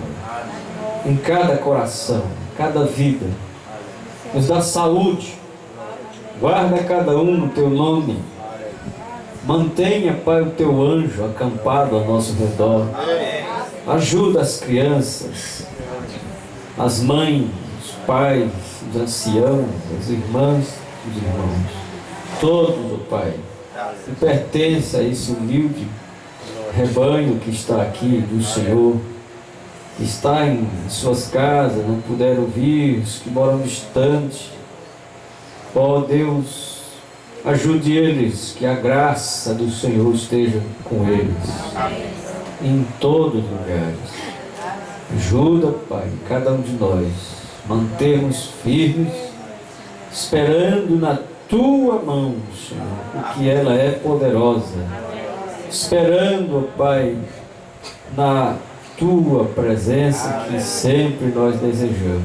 em cada coração, cada vida. Nos dá saúde, guarda cada um no teu nome, mantenha, Pai, o teu anjo acampado ao nosso redor, ajuda as crianças, as mães, os pais, os anciãos, as irmãs, os irmãos, todos, ó Pai, que pertence a esse humilde rebanho que está aqui do Senhor, que está em suas casas, não puderam vir, os que moram distante. Ó Deus, ajude eles, que a graça do Senhor esteja com eles, em todos os lugares. Ajuda, Pai, cada um de nós, mantermos firmes, esperando na tua mão, Senhor, porque ela é poderosa. Esperando, ó Pai, na tua presença que sempre nós desejamos.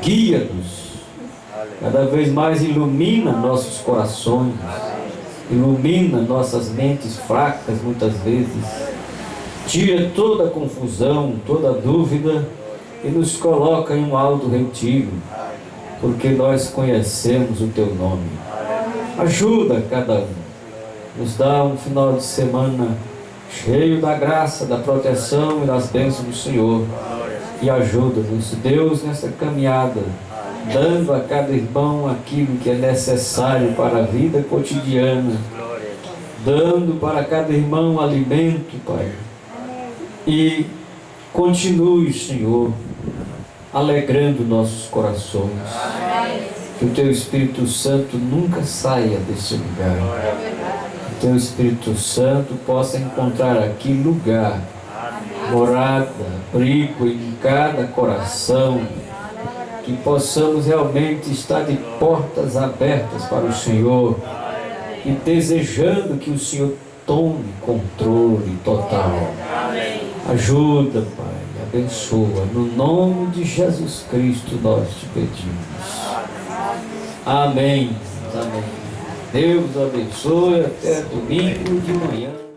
Guia-nos Cada vez mais ilumina nossos corações, ilumina nossas mentes fracas muitas vezes, tira toda a confusão, toda a dúvida e nos coloca em um alto retiro, porque nós conhecemos o Teu nome. Ajuda cada um, nos dá um final de semana cheio da graça, da proteção e das bênçãos do Senhor, e ajuda-nos, Deus, nessa caminhada, dando a cada irmão aquilo que é necessário para a vida cotidiana, dando para cada irmão alimento, Pai. E continue, Senhor, alegrando nossos corações. Que o Teu Espírito Santo nunca saia desse lugar. Que o Teu Espírito Santo possa encontrar aqui lugar, morada, abrigo em cada coração. Que possamos realmente estar de portas abertas para o Senhor e desejando que o Senhor tome controle total. Ajuda, Pai, abençoa. No nome de Jesus Cristo nós te pedimos. Amém. Amém. Deus abençoe. Até domingo de manhã.